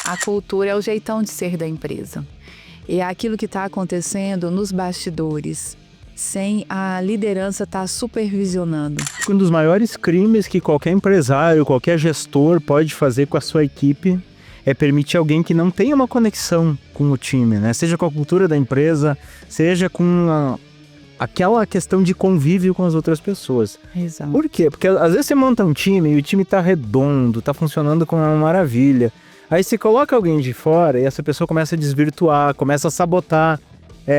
A cultura é o jeitão de ser da empresa. É aquilo que está acontecendo nos bastidores, sem a liderança estar supervisionando. Um dos maiores crimes que qualquer empresário, qualquer gestor pode fazer com a sua equipe é permitir alguém que não tenha uma conexão com o time, né? Seja com a cultura da empresa, seja com aquela questão de convívio com as outras pessoas. Exato. Por quê? Porque às vezes você monta um time e o time tá redondo, tá funcionando com uma maravilha. Aí você coloca alguém de fora e essa pessoa começa a desvirtuar, começa a sabotar.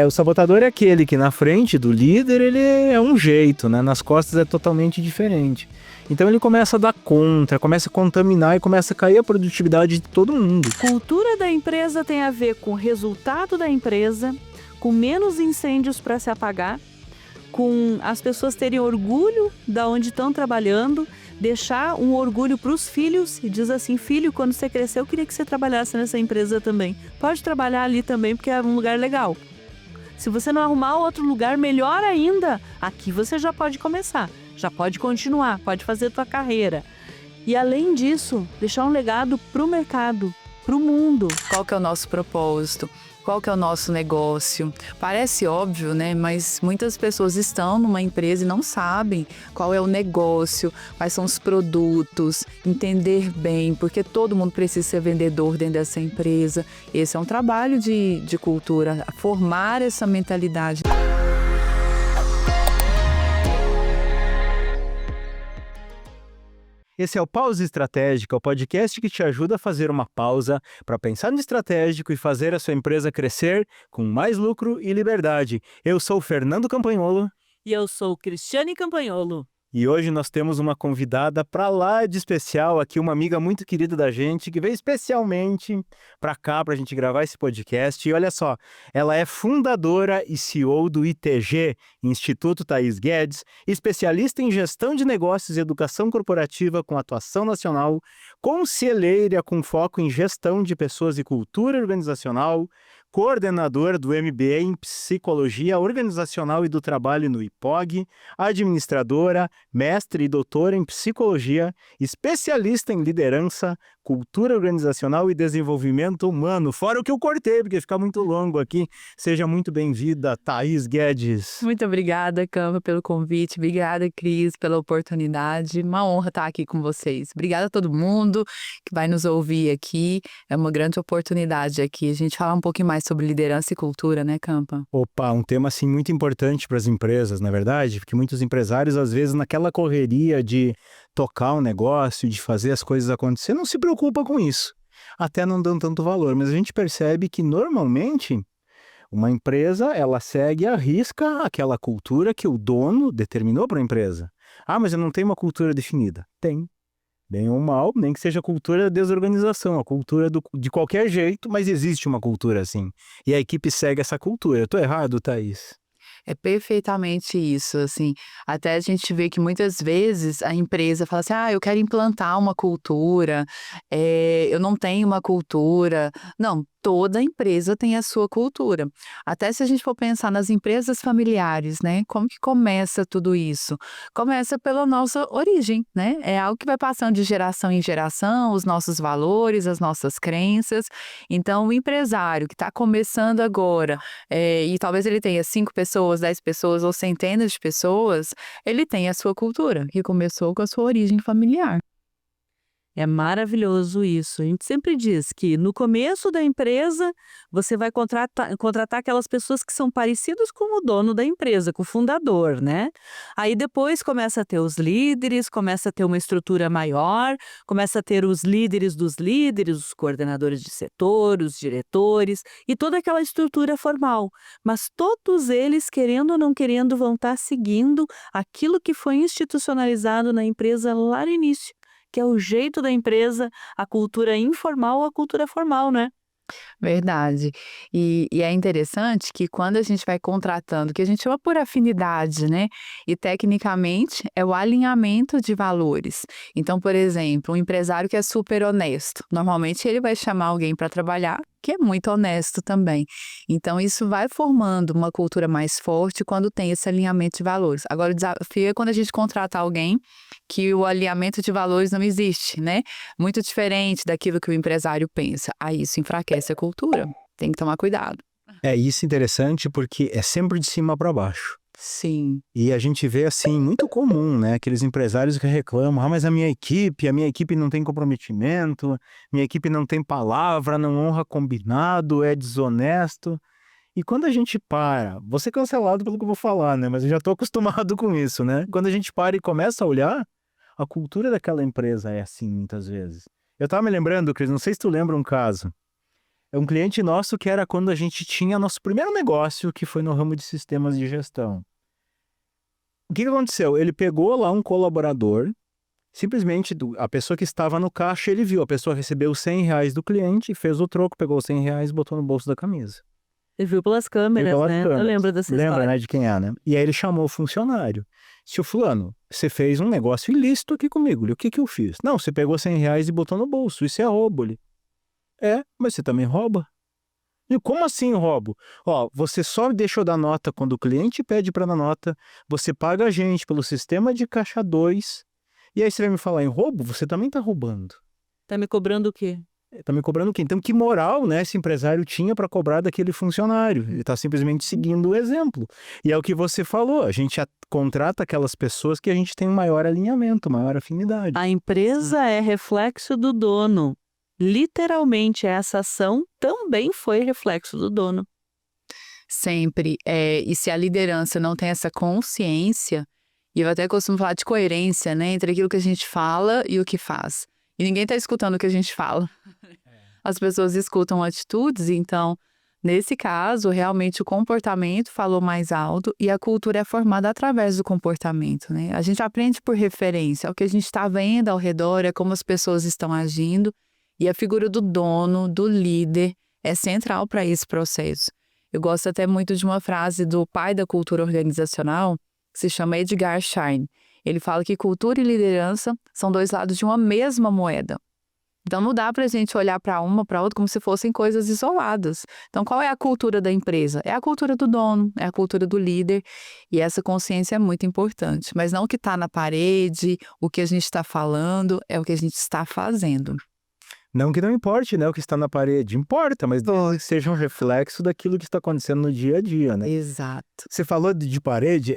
O sabotador é aquele que na frente do líder ele é um jeito, né? Nas costas é totalmente diferente. Então ele começa a dar contra, começa a contaminar e começa a cair a produtividade de todo mundo. Cultura da empresa tem a ver com o resultado da empresa, com menos incêndios para se apagar, com as pessoas terem orgulho de onde estão trabalhando, deixar um orgulho para os filhos e diz assim: filho, quando você crescer eu queria que você trabalhasse nessa empresa também. Pode trabalhar ali também porque é um lugar legal. Se você não arrumar outro lugar, melhor ainda, aqui você já pode começar, já pode continuar, pode fazer tua carreira. E além disso, deixar um legado para o mercado, para o mundo. Qual que é o nosso propósito? Qual que é o nosso negócio? Parece óbvio, né? Mas muitas pessoas estão numa empresa e não sabem qual é o negócio, quais são os produtos, entender bem, porque todo mundo precisa ser vendedor dentro dessa empresa. Esse é um trabalho de cultura, formar essa mentalidade. Esse é o Pausa Estratégica, o podcast que te ajuda a fazer uma pausa para pensar no estratégico e fazer a sua empresa crescer com mais lucro e liberdade. Eu sou o Fernando Campanholo. E eu sou Cristiane Campanholo. E hoje nós temos uma convidada para lá de especial aqui, uma amiga muito querida da gente, que veio especialmente para cá para a gente gravar esse podcast. E olha só, ela é fundadora e CEO do ITG, Instituto Thaís Guedes, especialista em gestão de negócios e educação corporativa com atuação nacional, conselheira com foco em gestão de pessoas e cultura organizacional, coordenadora do MBA em Psicologia Organizacional e do Trabalho no IPOG, administradora, mestre e doutora em Psicologia, especialista em liderança, cultura organizacional e desenvolvimento humano. Fora o que eu cortei, porque fica muito longo aqui. Seja muito bem-vinda, Thaís Guedes. Muito obrigada, Campa, pelo convite. Obrigada, Cris, pela oportunidade. Uma honra estar aqui com vocês. Obrigada a todo mundo que vai nos ouvir aqui. É uma grande oportunidade aqui a gente falar um pouquinho mais sobre liderança e cultura, né, Campa? Opa, um tema assim muito importante para as empresas, na verdade, porque muitos empresários, às vezes, naquela correria de tocar um negócio, de fazer as coisas acontecer, não se preocupa com isso. Até não dão tanto valor, mas a gente percebe que, normalmente, uma empresa, ela segue à risca aquela cultura que o dono determinou para a empresa. Ah, mas eu não tenho uma cultura definida. Tem. Bem ou mal, nem que seja a cultura da desorganização, a cultura de qualquer jeito, mas existe uma cultura assim. E a equipe segue essa cultura. Eu tô errado, Thaís? É perfeitamente isso, assim, até a gente vê que muitas vezes a empresa fala assim: eu quero implantar uma cultura, eu não tenho uma cultura. Não, toda empresa tem a sua cultura. Até se a gente for pensar nas empresas familiares, né, como que começa tudo isso? Começa pela nossa origem, né, é algo que vai passando de geração em geração, os nossos valores, as nossas crenças. Então o empresário que está começando agora, e talvez ele tenha 5 pessoas, 10 pessoas ou centenas de pessoas, ele tem a sua cultura, que começou com a sua origem familiar. É maravilhoso isso. A gente sempre diz que no começo da empresa você vai contratar aquelas pessoas que são parecidas com o dono da empresa, com o fundador, né? Aí depois começa a ter os líderes, começa a ter uma estrutura maior, começa a ter os líderes dos líderes, os coordenadores de setor, os diretores e toda aquela estrutura formal. Mas todos eles, querendo ou não querendo, vão estar seguindo aquilo que foi institucionalizado na empresa lá no início, que é o jeito da empresa, a cultura informal ou a cultura formal, né? Verdade. E é interessante que quando a gente vai contratando, que a gente chama por afinidade, né? E tecnicamente é o alinhamento de valores. Então, por exemplo, um empresário que é super honesto, normalmente ele vai chamar alguém para trabalhar que é muito honesto também. Então, isso vai formando uma cultura mais forte quando tem esse alinhamento de valores. Agora, o desafio é quando a gente contrata alguém que o alinhamento de valores não existe, né? Muito diferente daquilo que o empresário pensa. Aí isso enfraquece a cultura. Tem que tomar cuidado. É isso interessante porque é sempre de cima para baixo. Sim. E a gente vê assim, muito comum, né? Aqueles empresários que reclamam, mas a minha equipe não tem comprometimento, minha equipe não tem palavra, não honra combinado, é desonesto. E quando a gente para, vou ser cancelado pelo que eu vou falar, né? Mas eu já estou acostumado com isso, né? Quando a gente para e começa a olhar, a cultura daquela empresa é assim muitas vezes. Eu tava me lembrando, Cris, não sei se tu lembra um caso. É um cliente nosso que era quando a gente tinha nosso primeiro negócio, que foi no ramo de sistemas de gestão. O que aconteceu? Ele pegou lá um colaborador, simplesmente a pessoa que estava no caixa, ele viu, a pessoa recebeu R$100 do cliente, fez o troco, pegou os R$100 e botou no bolso da camisa. Ele viu pelas câmeras, Viu pelas né? câmeras. Eu lembro dessa Lembra, história. né, de quem é, né? E aí ele chamou o funcionário. Seu fulano, você fez um negócio ilícito aqui comigo. O que eu fiz? Não, você pegou R$100 e botou no bolso. Isso é roubo. Mas você também rouba? E como assim roubo? Ó, você só deixa eu dar nota quando o cliente pede para dar nota, você paga a gente pelo sistema de caixa 2, e aí você vai me falar em roubo? Você também tá roubando. Tá me cobrando o quê? Tá me cobrando o quê? Então, que moral, né, esse empresário tinha para cobrar daquele funcionário? Ele tá simplesmente seguindo o exemplo. E é o que você falou, a gente contrata aquelas pessoas que a gente tem um maior alinhamento, maior afinidade. A empresa é reflexo do dono. Literalmente, essa ação também foi reflexo do dono. Sempre. E se a liderança não tem essa consciência, e eu até costumo falar de coerência, né, entre aquilo que a gente fala e o que faz. E ninguém está escutando o que a gente fala. As pessoas escutam atitudes, então, nesse caso, realmente o comportamento falou mais alto e a cultura é formada através do comportamento, né? A gente aprende por referência, é o que a gente está vendo ao redor, é como as pessoas estão agindo, e a figura do dono, do líder, é central para esse processo. Eu gosto até muito de uma frase do pai da cultura organizacional, que se chama Edgar Schein. Ele fala que cultura e liderança são dois lados de uma mesma moeda. Então, não dá para a gente olhar para uma, para outra, como se fossem coisas isoladas. Então, qual é a cultura da empresa? É a cultura do dono, é a cultura do líder, e essa consciência é muito importante. Mas não o que está na parede, o que a gente está falando, é o que a gente está fazendo. Não que não importe, né, o que está na parede. Importa, mas que seja um reflexo daquilo que está acontecendo no dia a dia, né? Exato. Você falou de parede,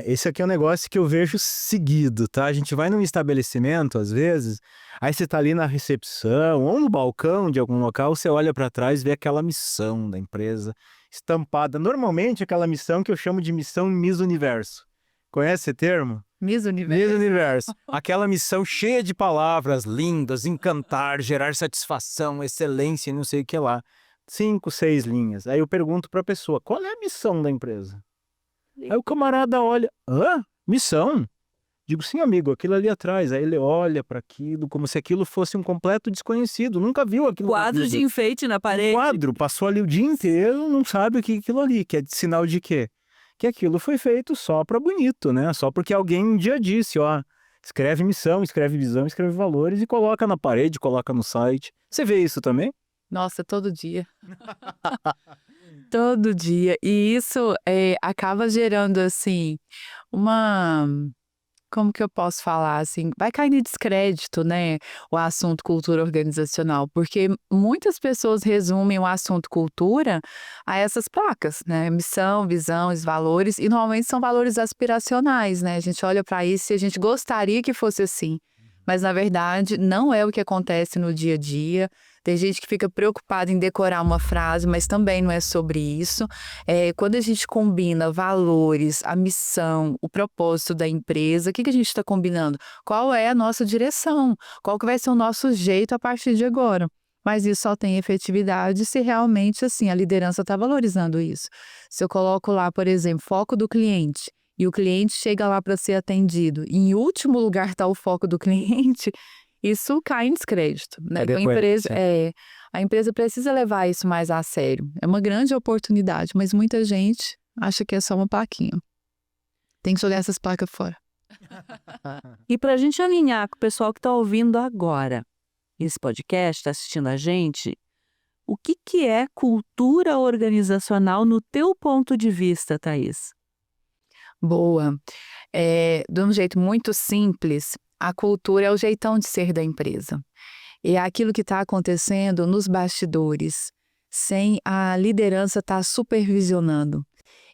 esse aqui é um negócio que eu vejo seguido, tá? A gente vai num estabelecimento, às vezes, aí você tá ali na recepção ou no balcão de algum local, você olha para trás e vê aquela missão da empresa estampada. Normalmente, aquela missão que eu chamo de missão Miss Universo. Conhece esse termo? Miss Universo. Miss Universo. Aquela missão cheia de palavras lindas, encantar, gerar satisfação, excelência e não sei o que lá. 5, 6 linhas. Aí eu pergunto para a pessoa, qual é a missão da empresa? Aí o camarada olha, missão? Digo, sim, amigo, aquilo ali atrás. Aí ele olha para aquilo como se aquilo fosse um completo desconhecido, nunca viu aquilo. Quadro de enfeite na parede. Quadro, passou ali o dia inteiro, não sabe o que é aquilo ali, que é de sinal de quê? Que aquilo foi feito só para bonito, né? Só porque alguém um dia disse, escreve missão, escreve visão, escreve valores e coloca na parede, coloca no site. Você vê isso também? Nossa, todo dia. Todo dia. E isso acaba gerando, assim, como que eu posso falar, assim, vai cair em descrédito, né, o assunto cultura organizacional, porque muitas pessoas resumem o assunto cultura a essas placas, né, missão, visão, os valores, e normalmente são valores aspiracionais, né, a gente olha para isso e a gente gostaria que fosse assim, mas na verdade não é o que acontece no dia a dia. Tem gente que fica preocupada em decorar uma frase, mas também não é sobre isso. Quando a gente combina valores, a missão, o propósito da empresa, o que a gente está combinando? Qual é a nossa direção? Qual que vai ser o nosso jeito a partir de agora? Mas isso só tem efetividade se realmente assim, a liderança está valorizando isso. Se eu coloco lá, por exemplo, foco do cliente, e o cliente chega lá para ser atendido, e em último lugar está o foco do cliente, isso cai em descrédito, né? Então, a empresa precisa levar isso mais a sério. É uma grande oportunidade, mas muita gente acha que é só uma plaquinha. Tem que jogar essas placas fora. E para a gente alinhar com o pessoal que está ouvindo agora esse podcast, está assistindo a gente, O que é cultura organizacional no teu ponto de vista, Thaís? Boa. De um jeito muito simples, a cultura é o jeitão de ser da empresa. É aquilo que está acontecendo nos bastidores, sem a liderança estar supervisionando.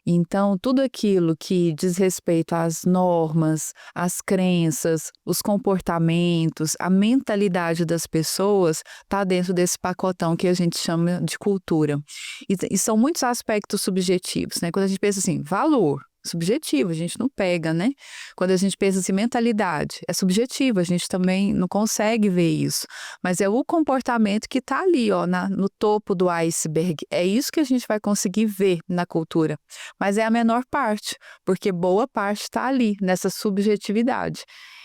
Então, tudo aquilo que diz respeito às normas, às crenças, os comportamentos, a mentalidade das pessoas, está dentro desse pacotão que a gente chama de cultura. E são muitos aspectos subjetivos, né? Quando a gente pensa assim, valor. Subjetivo, a gente não pega, né? Quando a gente pensa assim, mentalidade, é subjetivo, a gente também não consegue ver isso. Mas é o comportamento que está ali, ó, no topo do iceberg. É isso que a gente vai conseguir ver na cultura. Mas é a menor parte, porque boa parte está ali, nessa subjetividade.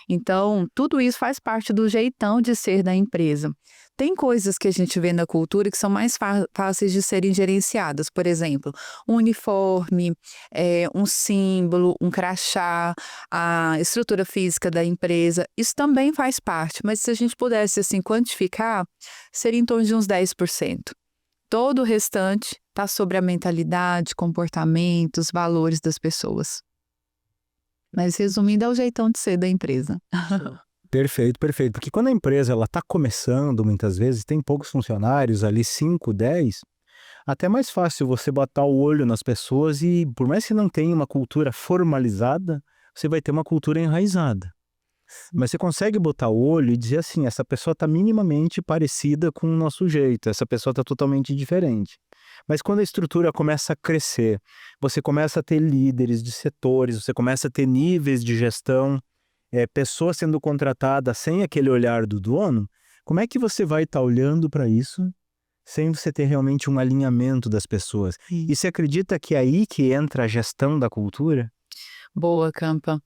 Então, tudo isso faz parte do jeitão de ser da empresa. Tem coisas que a gente vê na cultura que são mais fáceis de serem gerenciadas. Por exemplo, um uniforme, um símbolo, um crachá, a estrutura física da empresa. Isso também faz parte, mas se a gente pudesse assim, quantificar, seria em torno de uns 10%. Todo o restante está sobre a mentalidade, comportamentos, valores das pessoas. Mas resumindo, é o jeitão de ser da empresa. Perfeito, perfeito. Porque quando a empresa está começando, muitas vezes, tem poucos funcionários, ali 5, 10, até é mais fácil você botar o olho nas pessoas e, por mais que não tenha uma cultura formalizada, você vai ter uma cultura enraizada. Mas você consegue botar o olho e dizer assim, essa pessoa está minimamente parecida com o nosso jeito, essa pessoa está totalmente diferente. Mas quando a estrutura começa a crescer, você começa a ter líderes de setores, você começa a ter níveis de gestão, pessoas sendo contratadas sem aquele olhar do dono, como é que você vai estar olhando para isso sem você ter realmente um alinhamento das pessoas? E você acredita que é aí que entra a gestão da cultura? Boa, Campa.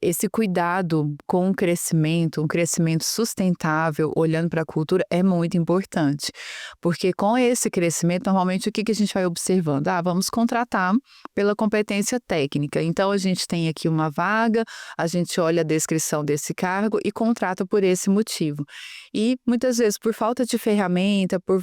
Esse cuidado com o crescimento, um crescimento sustentável, olhando para a cultura, é muito importante. Porque com esse crescimento, normalmente, o que a gente vai observando? Vamos contratar pela competência técnica. Então, a gente tem aqui uma vaga, a gente olha a descrição desse cargo e contrata por esse motivo. E, muitas vezes, por falta de ferramenta, por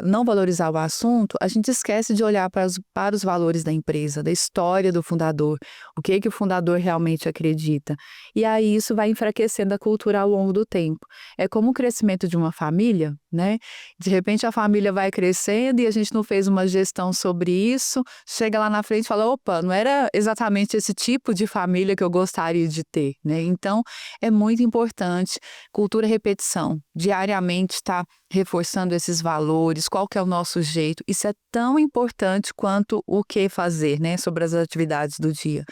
não valorizar o assunto, a gente esquece de olhar para os valores da empresa, da história do fundador, o que o fundador realmente acredita. E aí isso vai enfraquecendo a cultura ao longo do tempo. É como o crescimento de uma família, né? De repente a família vai crescendo e a gente não fez uma gestão sobre isso, chega lá na frente e fala, opa, não era exatamente esse tipo de família que eu gostaria de ter, né? Então, é muito importante, cultura repetição, diariamente estar reforçando esses valores, qual que é o nosso jeito, isso é tão importante quanto o que fazer, né, sobre as atividades do dia.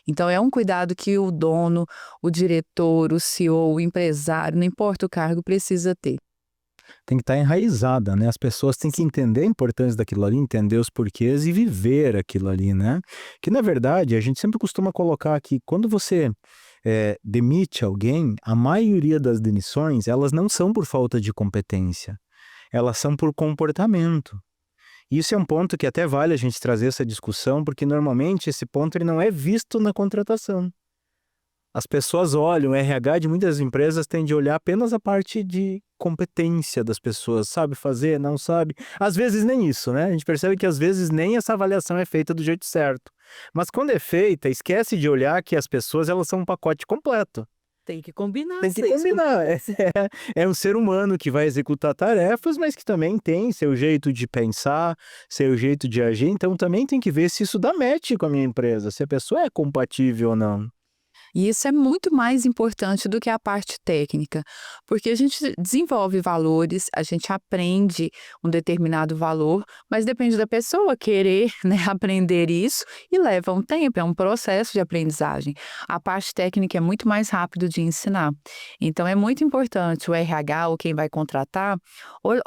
Então, é um cuidado que o dono, o diretor, o CEO, o empresário, não importa o cargo, precisa ter. Tem que estar enraizada, né? As pessoas têm que entender a importância daquilo ali, entender os porquês e viver aquilo ali, né? Que, na verdade, a gente sempre costuma colocar que quando você demite alguém, a maioria das demissões, elas não são por falta de competência, elas são por comportamento. Isso é um ponto que até vale a gente trazer essa discussão, porque normalmente esse ponto ele não é visto na contratação. As pessoas olham, o RH de muitas empresas tende a olhar apenas a parte de competência das pessoas, sabe fazer, não sabe. Às vezes nem isso, né? A gente percebe que às vezes nem essa avaliação é feita do jeito certo. Mas quando é feita, esquece de olhar que as pessoas elas são um pacote completo. Tem que combinar. Tem que combinar. É um ser humano que vai executar tarefas, mas que também tem seu jeito de pensar, seu jeito de agir. Então também tem que ver se isso dá match com a minha empresa, se a pessoa é compatível ou não. E isso é muito mais importante do que a parte técnica, porque a gente desenvolve valores, a gente aprende um determinado valor, mas depende da pessoa querer, né, aprender isso e leva um tempo, é um processo de aprendizagem. A parte técnica é muito mais rápido de ensinar. Então é muito importante o RH ou quem vai contratar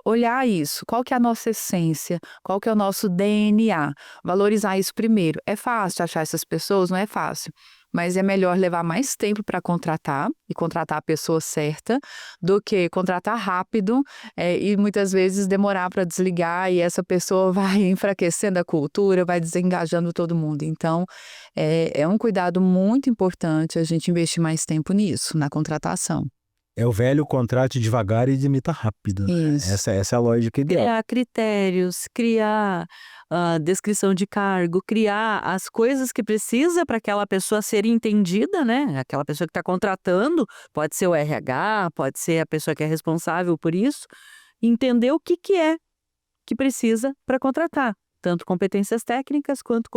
olhar isso, qual que é a nossa essência, qual que é o nosso DNA, valorizar isso primeiro. É fácil achar essas pessoas? Não é fácil. Mas é melhor levar mais tempo para contratar e contratar a pessoa certa do que contratar rápido e muitas vezes demorar para desligar e essa pessoa vai enfraquecendo a cultura, vai desengajando todo mundo. Então, é um cuidado muito importante a gente investir mais tempo nisso, na contratação. É o velho contrato devagar e demita rápido, né? Isso. Essa é a lógica ideal. Criar critérios, criar descrição de cargo, criar as coisas que precisa para aquela pessoa ser entendida, né? Aquela pessoa que está contratando, pode ser o RH, pode ser a pessoa que é responsável por isso, entender o que é que precisa para contratar. Tanto competências técnicas quanto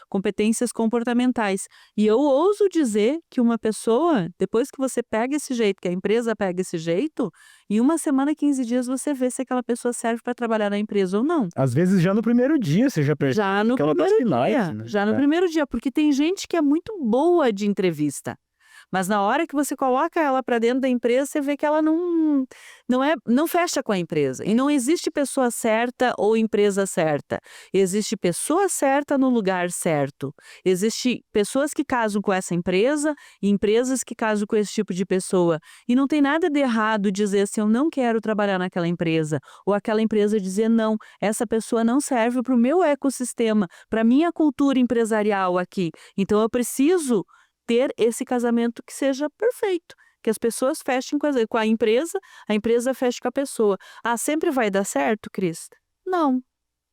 competências comportamentais. E eu ouso dizer que uma pessoa, depois que você pega esse jeito, que a empresa pega esse jeito, em 1 semana, 15 dias, você vê se aquela pessoa serve para trabalhar na empresa ou não. Às vezes já no primeiro dia você já percebe Já no que ela dá primeiro sinais, dia, né? já no primeiro dia, porque tem gente que é muito boa de entrevista. Mas na hora que você coloca ela para dentro da empresa, você vê que ela não fecha com a empresa. E não existe pessoa certa ou empresa certa. Existe pessoa certa no lugar certo. Existe pessoas que casam com essa empresa e empresas que casam com esse tipo de pessoa. E não tem nada de errado dizer assim, eu não quero trabalhar naquela empresa. Ou aquela empresa dizer, não, essa pessoa não serve para o meu ecossistema, para a minha cultura empresarial aqui. Então eu preciso ter esse casamento que seja perfeito, que as pessoas fechem com a empresa feche com a pessoa. Ah, sempre vai dar certo, Cris? Não.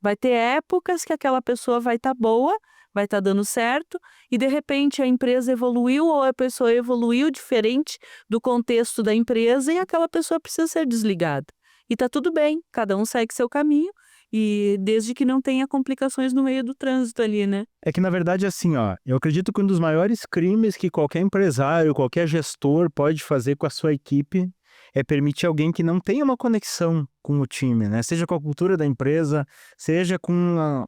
Vai ter épocas que aquela pessoa vai estar boa, vai estar dando certo, e de repente a empresa evoluiu ou a pessoa evoluiu diferente do contexto da empresa e aquela pessoa precisa ser desligada. E tá tudo bem, cada um segue seu caminho, e desde que não tenha complicações no meio do trânsito ali, né? É que, na verdade, assim, ó, eu acredito que um dos maiores crimes que qualquer empresário, qualquer gestor pode fazer com a sua equipe é permitir alguém que não tenha uma conexão com o time, né? Seja com a cultura da empresa, seja com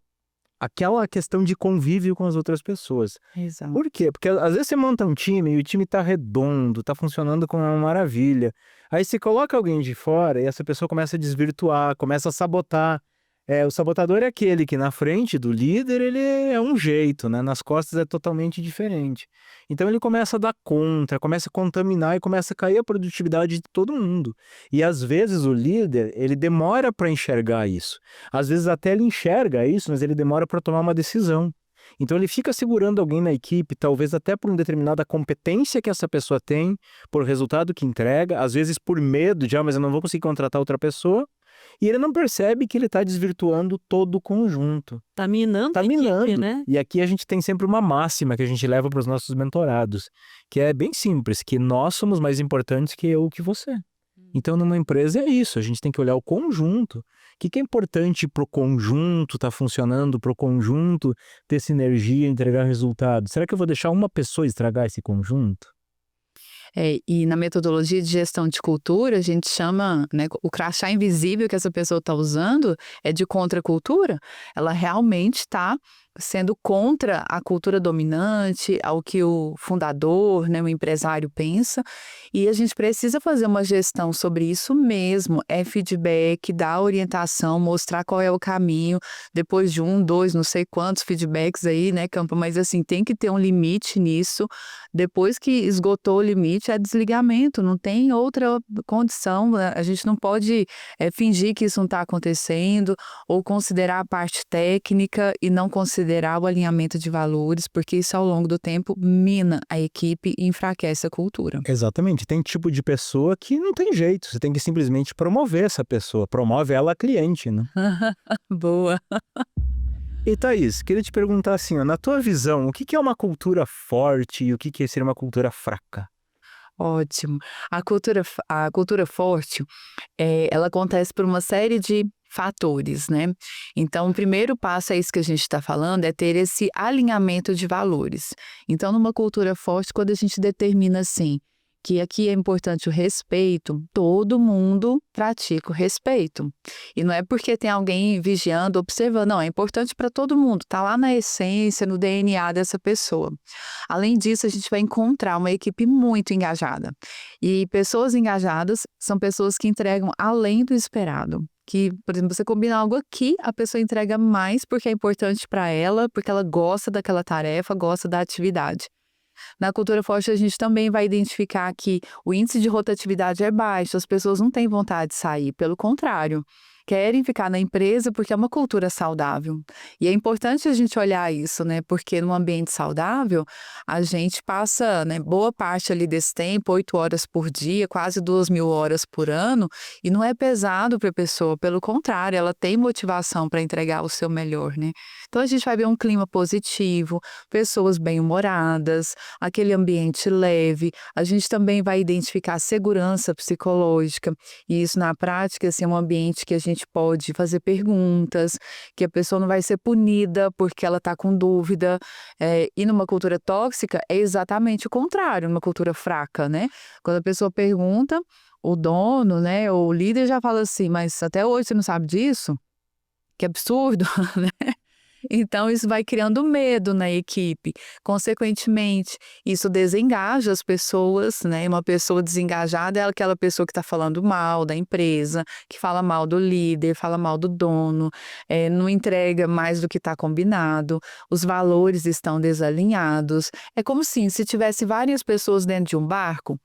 aquela questão de convívio com as outras pessoas. Exato. Por quê? Porque às vezes você monta um time e o time tá redondo, tá funcionando com uma maravilha. Aí você coloca alguém de fora e essa pessoa começa a desvirtuar, começa a sabotar. O sabotador é aquele que na frente do líder ele é um jeito, né? Nas costas é totalmente diferente. Então ele começa a dar contra, começa a contaminar e começa a cair a produtividade de todo mundo. E às vezes o líder, ele demora para enxergar isso. Às vezes até ele enxerga isso, mas ele demora para tomar uma decisão. Então ele fica segurando alguém na equipe, talvez até por uma determinada competência que essa pessoa tem, por resultado que entrega, às vezes por medo de, mas eu não vou conseguir contratar outra pessoa. E ele não percebe que ele está desvirtuando todo o conjunto. Tá minando Tá a equipe, minando. né? E aqui a gente tem sempre uma máxima que a gente leva para os nossos mentorados, que é bem simples, que nós somos mais importantes que eu, que você. Então, numa empresa é isso, a gente tem que olhar o conjunto. O que é importante para o conjunto estar funcionando, para o conjunto ter sinergia, entregar resultado? Será que eu vou deixar uma pessoa estragar esse conjunto? E na metodologia de gestão de cultura, a gente chama, né, o crachá invisível que essa pessoa está usando é de contracultura. Ela realmente está sendo contra a cultura dominante, ao que o fundador, né, o empresário pensa, e a gente precisa fazer uma gestão sobre isso mesmo, é feedback, dar orientação, mostrar qual é o caminho, depois de 1, 2, não sei quantos feedbacks aí, né, Campo, mas assim, tem que ter um limite nisso, depois que esgotou o limite é desligamento, não tem outra condição, a gente não pode fingir que isso não está acontecendo, ou considerar a parte técnica e não considerar o alinhamento de valores, porque isso ao longo do tempo mina a equipe e enfraquece a cultura. Exatamente, tem tipo de pessoa que não tem jeito, você tem que simplesmente promover essa pessoa, promove ela a cliente, né? Boa. E Thaís, queria te perguntar assim, ó, na tua visão, o que é uma cultura forte e o que seria uma cultura fraca? Ótimo. A cultura forte, ela acontece por uma série de fatores, né? Então, o primeiro passo é isso que a gente está falando, é ter esse alinhamento de valores. Então, numa cultura forte, quando a gente determina assim, que aqui é importante o respeito, todo mundo pratica o respeito. E não é porque tem alguém vigiando, observando, não, é importante para todo mundo, está lá na essência, no DNA dessa pessoa. Além disso, a gente vai encontrar uma equipe muito engajada. E pessoas engajadas são pessoas que entregam além do esperado. Que, por exemplo, você combina algo aqui, a pessoa entrega mais porque é importante para ela, porque ela gosta daquela tarefa, gosta da atividade. Na cultura forte, a gente também vai identificar que o índice de rotatividade é baixo, as pessoas não têm vontade de sair, pelo contrário. querem ficar na empresa porque é uma cultura saudável. E é importante a gente olhar isso, né? Porque num ambiente saudável, a gente passa, né, boa parte ali desse tempo, 8 horas por dia, quase 2.000 horas por ano, e não é pesado para a pessoa, pelo contrário, ela tem motivação para entregar o seu melhor, né? Então a gente vai ver um clima positivo, pessoas bem-humoradas, aquele ambiente leve. A gente também vai identificar segurança psicológica, e isso na prática, assim, é um ambiente que a gente pode fazer perguntas, que a pessoa não vai ser punida porque ela está com dúvida. E numa cultura tóxica é exatamente o contrário, numa cultura fraca, né? Quando a pessoa pergunta, o dono, né, ou o líder já fala assim, mas até hoje você não sabe disso? Que absurdo, né? Então isso vai criando medo na equipe. Consequentemente, isso desengaja as pessoas, né? Uma pessoa desengajada é aquela pessoa que está falando mal da empresa, que fala mal do líder, fala mal do dono, não entrega mais do que está combinado, os valores estão desalinhados. É como se tivesse várias pessoas dentro de um barco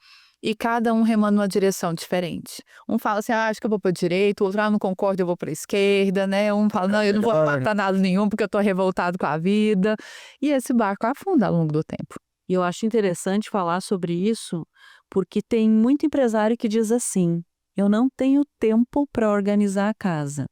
e cada um remando numa direção diferente. Um fala assim, acho que eu vou para a direita, o outro, não concordo, eu vou para a esquerda, né? Um fala, não, eu não vou para nada nenhum porque eu estou revoltado com a vida. E esse barco afunda ao longo do tempo. E eu acho interessante falar sobre isso, porque tem muito empresário que diz assim: eu não tenho tempo para organizar a casa.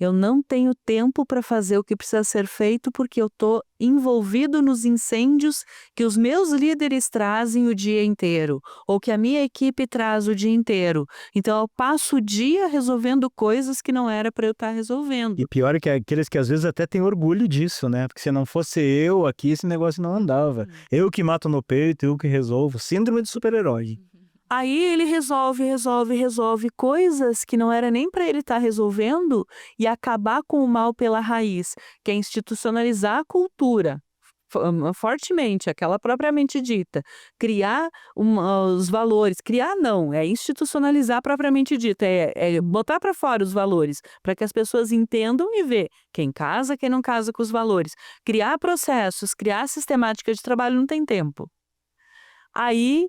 Eu não tenho tempo para fazer o que precisa ser feito porque eu estou envolvido nos incêndios que os meus líderes trazem o dia inteiro, ou que a minha equipe traz o dia inteiro. Então eu passo o dia resolvendo coisas que não era para eu estar resolvendo. E pior é que aqueles que às vezes até têm orgulho disso, né? Porque se não fosse eu aqui, esse negócio não andava. Eu que mato no peito, eu que resolvo. Síndrome de super-herói. Aí ele resolve coisas que não era nem para ele estar resolvendo e acabar com o mal pela raiz, que é institucionalizar a cultura fortemente, aquela propriamente dita, criar os valores, criar não, é institucionalizar propriamente dita, é botar para fora os valores, para que as pessoas entendam e ver quem casa, quem não casa com os valores, criar processos, criar sistemática de trabalho, não tem tempo. Aí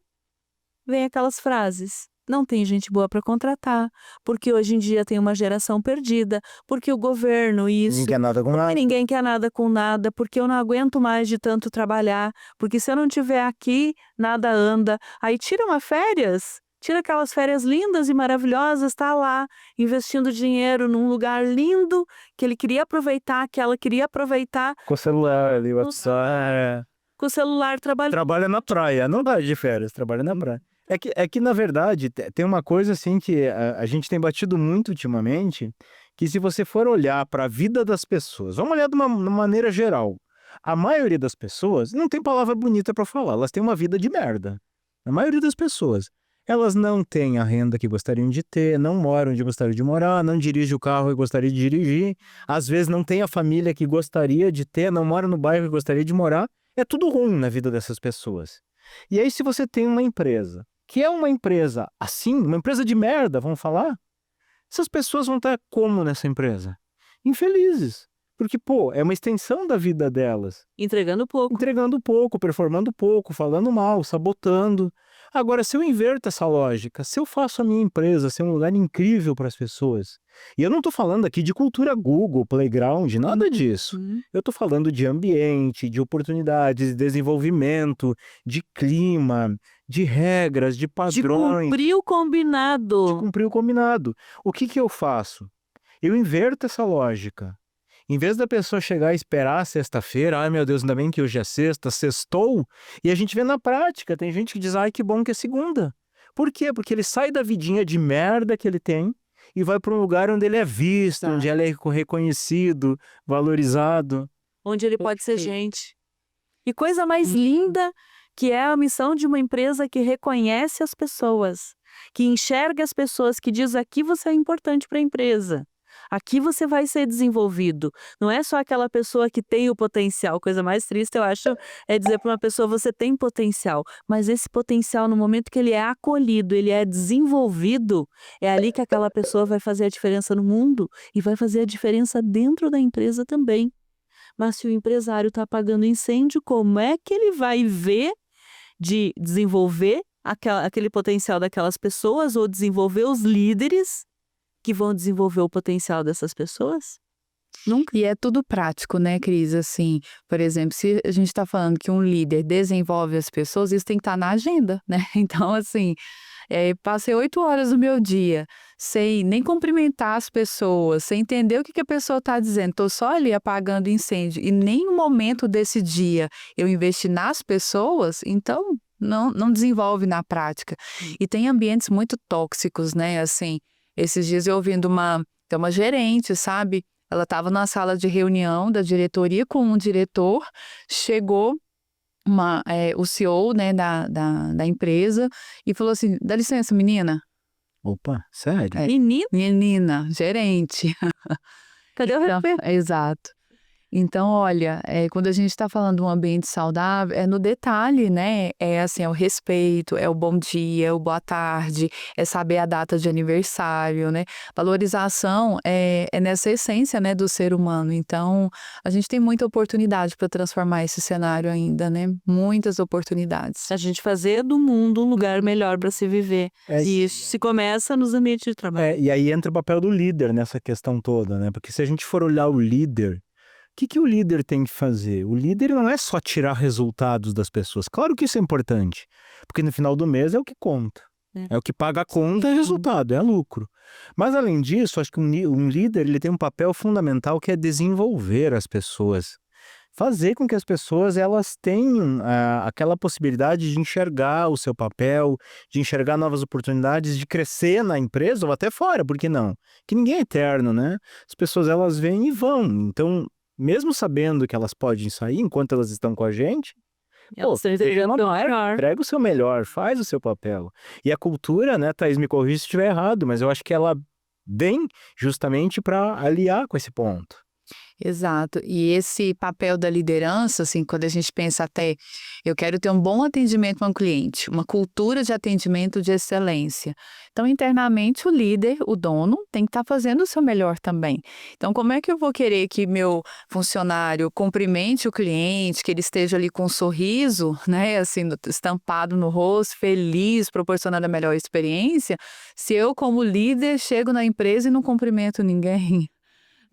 vem aquelas frases: não tem gente boa para contratar, porque hoje em dia tem uma geração perdida, porque o governo isso, Ninguém quer nada com porque nada. ninguém quer nada com nada, porque eu não aguento mais de tanto trabalhar, porque se eu não estiver aqui, nada anda. Aí tira uma férias, tira aquelas férias lindas e maravilhosas, tá lá, investindo dinheiro num lugar lindo, que ele queria aproveitar, que ela queria aproveitar, Com o celular ali, WhatsApp. com o celular trabalhando. Trabalha na praia, não dá de férias, trabalha na praia. É que na verdade, tem uma coisa assim que a gente tem batido muito ultimamente, que se você for olhar para a vida das pessoas, vamos olhar de uma maneira geral, a maioria das pessoas não tem palavra bonita para falar, elas têm uma vida de merda. A maioria das pessoas. Elas não têm a renda que gostariam de ter, não moram onde gostariam de morar, não dirigem o carro que gostaria de dirigir, às vezes não tem a família que gostaria de ter, não mora no bairro que gostaria de morar. É tudo ruim na vida dessas pessoas. E aí, se você tem uma empresa, que é uma empresa assim, uma empresa de merda, vamos falar, essas pessoas vão estar como nessa empresa? Infelizes. Porque, é uma extensão da vida delas. Entregando pouco. Entregando pouco, performando pouco, falando mal, sabotando. Agora, se eu inverto essa lógica, se eu faço a minha empresa ser um lugar incrível para as pessoas, e eu não estou falando aqui de cultura Google, playground, nada disso. Eu estou falando de ambiente, de oportunidades, de desenvolvimento, de clima, de regras, de De padrões. cumprir o combinado. De cumprir o combinado. O que eu faço? Eu inverto essa lógica. Em vez da pessoa chegar e esperar a sexta-feira, ai meu Deus, ainda bem que hoje é sexta, sextou, e a gente vê na prática, tem gente que diz, ai que bom que é segunda. Por quê? Porque ele sai da vidinha de merda que ele tem e vai para um lugar onde ele é visto, onde ele é reconhecido, valorizado. Onde ele pode ser gente. E coisa mais linda que é a missão de uma empresa que reconhece as pessoas, que enxerga as pessoas, que diz aqui você é importante para a empresa. Aqui você vai ser desenvolvido. Não é só aquela pessoa que tem o potencial. Coisa mais triste, eu acho, é dizer para uma pessoa, você tem potencial. Mas esse potencial, no momento que ele é acolhido, ele é desenvolvido, é ali que aquela pessoa vai fazer a diferença no mundo e vai fazer a diferença dentro da empresa também. Mas se o empresário está apagando incêndio, como é que ele vai ver de desenvolver aquele potencial daquelas pessoas ou desenvolver os líderes que vão desenvolver o potencial dessas pessoas? Nunca. E é tudo prático, né, Cris? Assim, por exemplo, se a gente está falando que um líder desenvolve as pessoas, isso tem que estar na agenda, né? Então, assim, passei 8 horas do meu dia sem nem cumprimentar as pessoas, sem entender o que a pessoa está dizendo. Estou só ali apagando incêndio e nem um momento desse dia eu investi nas pessoas, então não desenvolve na prática. E tem ambientes muito tóxicos, né? Assim, esses dias eu ouvindo tem uma gerente, sabe? Ela estava na sala de reunião da diretoria com um diretor, chegou o CEO, né, da empresa e falou assim, dá licença, menina. Opa, sério? Menina, Gerente. cadê o Então, respeito? exato. Então, olha, quando a gente está falando de um ambiente saudável, é no detalhe, né? É assim, é o respeito, é o bom dia, é o boa tarde, é saber a data de aniversário, né? Valorização é nessa essência, né, do ser humano. Então, a gente tem muita oportunidade para transformar esse cenário ainda, né? Muitas oportunidades. A gente fazer do mundo um lugar melhor para se viver. É, E isso se começa nos ambientes de trabalho. e aí entra o papel do líder nessa questão toda, né? Porque se a gente for olhar o líder, o que o líder tem que fazer? O líder não é só tirar resultados das pessoas. Claro que isso é importante, porque no final do mês é o que conta. É o que paga a conta, é resultado, é lucro. Mas além disso, acho que um líder ele tem um papel fundamental que é desenvolver as pessoas. Fazer com que as pessoas elas tenham aquela possibilidade de enxergar o seu papel, de enxergar novas oportunidades, de crescer na empresa ou até fora, por que não? Que ninguém é eterno, né? As pessoas elas vêm e vão. Então, mesmo sabendo que elas podem sair enquanto elas estão com a gente, entrega o seu melhor, faz o seu papel. E a cultura, né, Thaís, me corrija se estiver errado, mas eu acho que ela vem justamente para aliar com esse ponto. Exato. E esse papel da liderança, assim, quando a gente pensa até, eu quero ter um bom atendimento com o cliente, uma cultura de atendimento de excelência. Então, internamente, o líder, o dono, tem que estar fazendo o seu melhor também. Então, como é que eu vou querer que meu funcionário cumprimente o cliente, que ele esteja ali com um sorriso, né, assim, estampado no rosto, feliz, proporcionando a melhor experiência, se eu, como líder, chego na empresa e não cumprimento ninguém,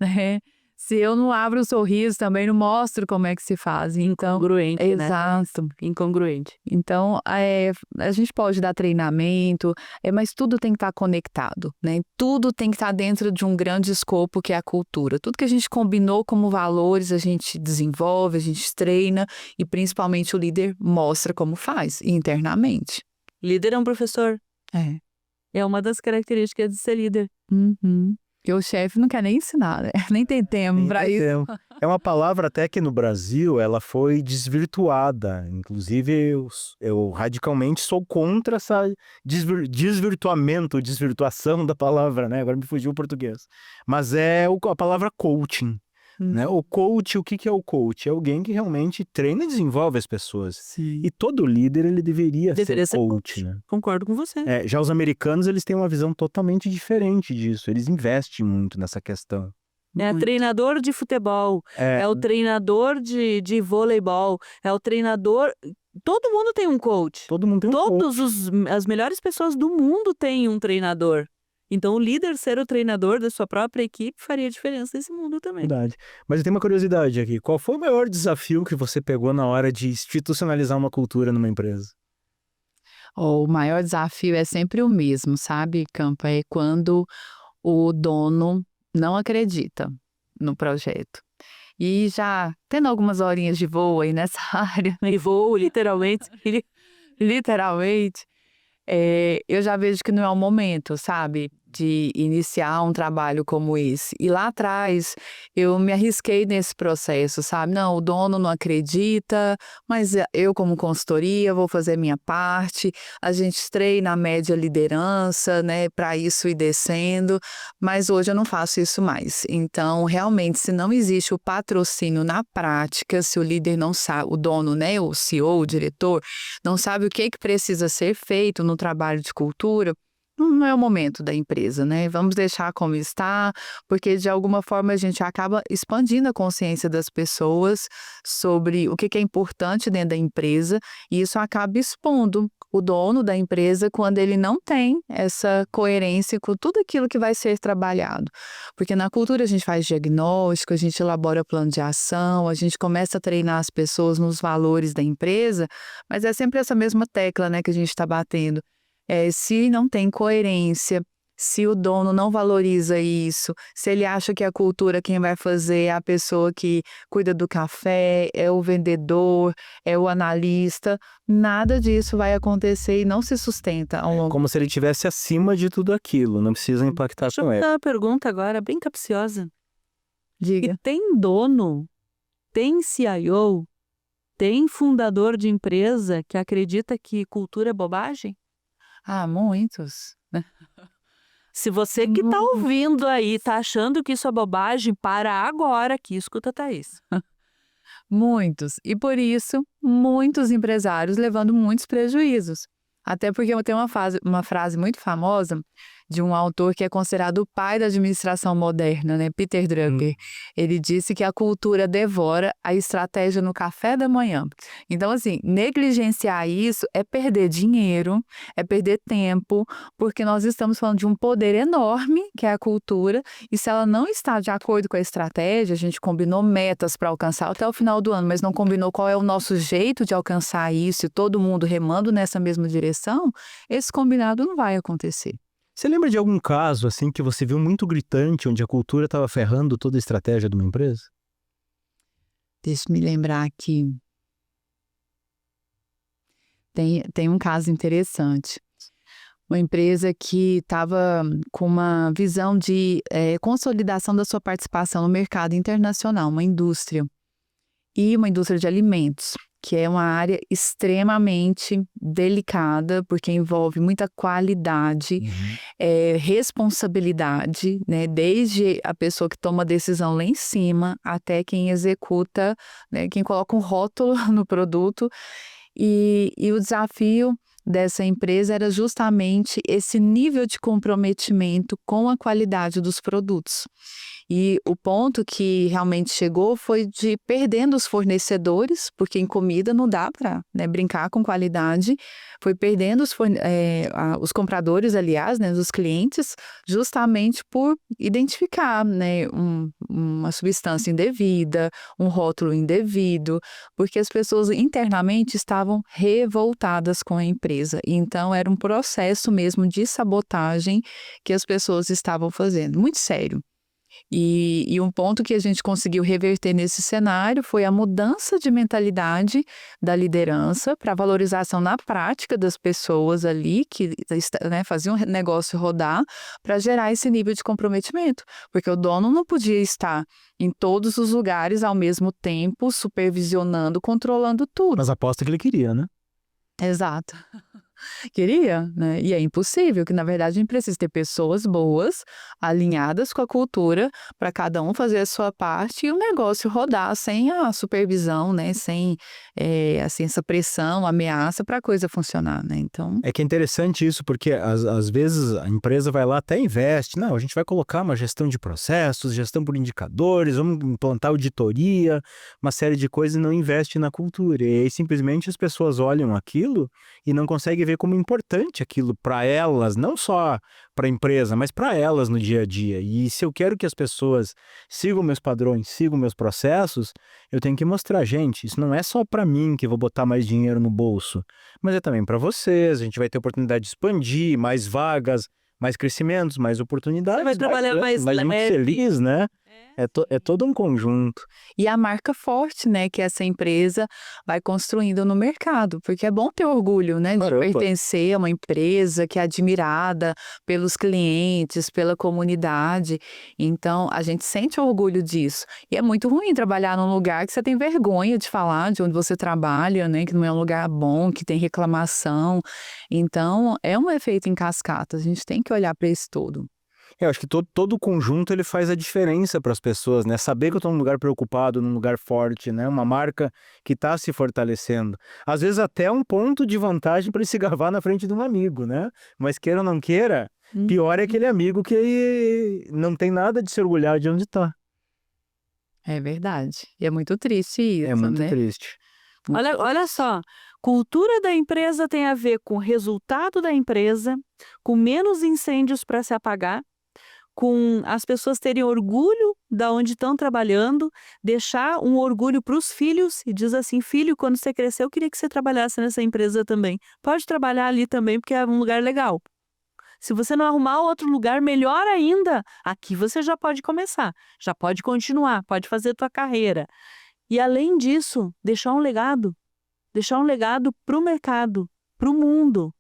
né? Se eu não abro o sorriso também, não mostro como é que se faz. Então, Incongruente, né? exato. Incongruente. Então, a gente pode dar treinamento, mas tudo tem que estar conectado, né? Tudo tem que estar dentro de um grande escopo que é a cultura. Tudo que a gente combinou como valores, a gente desenvolve, a gente treina e principalmente o líder mostra como faz internamente. Líder é um professor. É. É uma das características de ser líder. Uhum. Porque o chefe não quer nem ensinar, né? Nem tem tempo para isso. É uma palavra até que no Brasil ela foi desvirtuada. Inclusive, eu radicalmente sou contra essa desvirtuação da palavra, né? Agora me fugiu o português. Mas é a palavra coaching. Né? O coach, o que é o coach? É alguém que realmente treina e desenvolve as pessoas. Sim. E todo líder, ele deveria ser ser coach, né? Concordo com você. Já os americanos, eles têm uma visão totalmente diferente disso. Eles investem muito nessa questão. É treinador de futebol, é o treinador de voleibol, é o treinador... Todo mundo tem um coach. Todo mundo tem um coach. As melhores pessoas do mundo têm um treinador. Então, o líder ser o treinador da sua própria equipe faria diferença nesse mundo também. Verdade. Mas eu tenho uma curiosidade aqui. Qual foi o maior desafio que você pegou na hora de institucionalizar uma cultura numa empresa? O maior desafio é sempre o mesmo, sabe, Campa? É quando o dono não acredita no projeto. E já tendo algumas horinhas de voo aí nessa área, E voo, literalmente. literalmente, eu já vejo que não é o momento, sabe, de iniciar um trabalho como esse. E lá atrás, eu me arrisquei nesse processo, sabe? Não, o dono não acredita, mas eu, como consultoria, vou fazer minha parte. A gente treina a média liderança, né, para isso ir descendo, mas hoje eu não faço isso mais. Então, realmente, se não existe o patrocínio na prática, se o líder não sabe, o dono, né, o CEO, o diretor, não sabe o que precisa ser feito no trabalho de cultura, não é o momento da empresa, né? Vamos deixar como está, porque de alguma forma a gente acaba expandindo a consciência das pessoas sobre o que que é importante dentro da empresa, e isso acaba expondo o dono da empresa quando ele não tem essa coerência com tudo aquilo que vai ser trabalhado. Porque na cultura a gente faz diagnóstico, a gente elabora plano de ação, a gente começa a treinar as pessoas nos valores da empresa, mas é sempre essa mesma tecla, né, que a gente está batendo. Se não tem coerência, se o dono não valoriza isso, se ele acha que a cultura quem vai fazer é a pessoa que cuida do café, é o vendedor, é o analista, nada disso vai acontecer e não se sustenta ao longo. Como se ele estivesse acima de tudo aquilo, não precisa impactar Deixa eu com ele. fazer uma pergunta agora, bem capciosa. E Diga. tem dono, tem CIO, tem fundador de empresa que acredita que cultura é bobagem? Muitos, né? Se você que está ouvindo aí, está achando que isso é bobagem, para agora aqui, escuta a Thaís. Muitos. E por isso, muitos empresários levando muitos prejuízos. Até porque tem uma frase muito famosa de um autor que é considerado o pai da administração moderna, né? Peter Drucker. Ele disse que a cultura devora a estratégia no café da manhã. Então, assim, negligenciar isso é perder dinheiro, é perder tempo, porque nós estamos falando de um poder enorme, que é a cultura, e se ela não está de acordo com a estratégia, a gente combinou metas para alcançar até o final do ano, mas não combinou qual é o nosso jeito de alcançar isso, e todo mundo remando nessa mesma direção, esse combinado não vai acontecer. Você lembra de algum caso, assim, que você viu muito gritante, onde a cultura estava ferrando toda a estratégia de uma empresa? Deixa eu me lembrar aqui. Tem um caso interessante. Uma empresa que estava com uma visão de consolidação da sua participação no mercado internacional, uma indústria. E uma indústria de alimentos, que é uma área extremamente delicada, porque envolve muita qualidade, responsabilidade, né? Desde a pessoa que toma a decisão lá em cima, até quem executa, né? Quem coloca um rótulo no produto. E o desafio dessa empresa era justamente esse nível de comprometimento com a qualidade dos produtos. E o ponto que realmente chegou foi de perdendo os fornecedores, porque em comida não dá para, né, brincar com qualidade, foi perdendo os compradores, aliás, né, os clientes, justamente por identificar, né, uma substância indevida, um rótulo indevido, porque as pessoas internamente estavam revoltadas com a empresa. Então, era um processo mesmo de sabotagem que as pessoas estavam fazendo, muito sério. E um ponto que a gente conseguiu reverter nesse cenário foi a mudança de mentalidade da liderança para a valorização na prática das pessoas ali que, né, faziam o negócio rodar, para gerar esse nível de comprometimento, porque o dono não podia estar em todos os lugares ao mesmo tempo, supervisionando, controlando tudo. Mas aposta que ele queria, né? Exato. Queria, né? E é impossível, que na verdade a gente precisa ter pessoas boas, alinhadas com a cultura, para cada um fazer a sua parte e o negócio rodar sem a supervisão, né? Sem assim, essa pressão, ameaça para a coisa funcionar, né? Então, É que é interessante isso, porque às vezes a empresa vai lá até investe. Não, a gente vai colocar uma gestão de processos, gestão por indicadores, vamos implantar auditoria, uma série de coisas e não investe na cultura. E aí simplesmente as pessoas olham aquilo e não conseguem ver como importante aquilo para elas, não só para a empresa, mas para elas no dia a dia. E se eu quero que as pessoas sigam meus padrões, sigam meus processos, eu tenho que mostrar, gente, isso não é só para mim que vou botar mais dinheiro no bolso, mas é também para vocês. A gente vai ter oportunidade de expandir, mais vagas, mais crescimentos, mais oportunidades. Você vai trabalhar mais muito leve. feliz, né? É todo um conjunto. e a marca forte, né, que essa empresa vai construindo no mercado, porque é bom ter orgulho, né, de Caramba. pertencer a uma empresa que é admirada pelos clientes, pela comunidade. Então, a gente sente orgulho disso. E é muito ruim trabalhar num lugar que você tem vergonha de falar de onde você trabalha, né, que não é um lugar bom, que tem reclamação. Então, é um efeito em cascata. A gente tem que olhar para isso todo. Eu acho que todo o conjunto ele faz a diferença para as pessoas, né? Saber que eu estou num lugar preocupado, num lugar forte, né? Uma marca que está se fortalecendo. Às vezes até um ponto de vantagem para ele se gabar na frente de um amigo, né? Mas queira ou não queira, pior é aquele amigo que não tem nada de se orgulhar de onde está. É verdade. E é muito triste É isso, muito né? triste. Olha só, cultura da empresa tem a ver com o resultado da empresa, com menos incêndios para se apagar, com as pessoas terem orgulho da onde estão trabalhando, deixar um orgulho para os filhos e diz assim, filho, quando você crescer eu queria que você trabalhasse nessa empresa também. Pode trabalhar ali também porque é um lugar legal. Se você não arrumar outro lugar, melhor ainda, aqui você já pode começar, já pode continuar, pode fazer tua carreira. E além disso, deixar um legado para o mercado, para o mundo,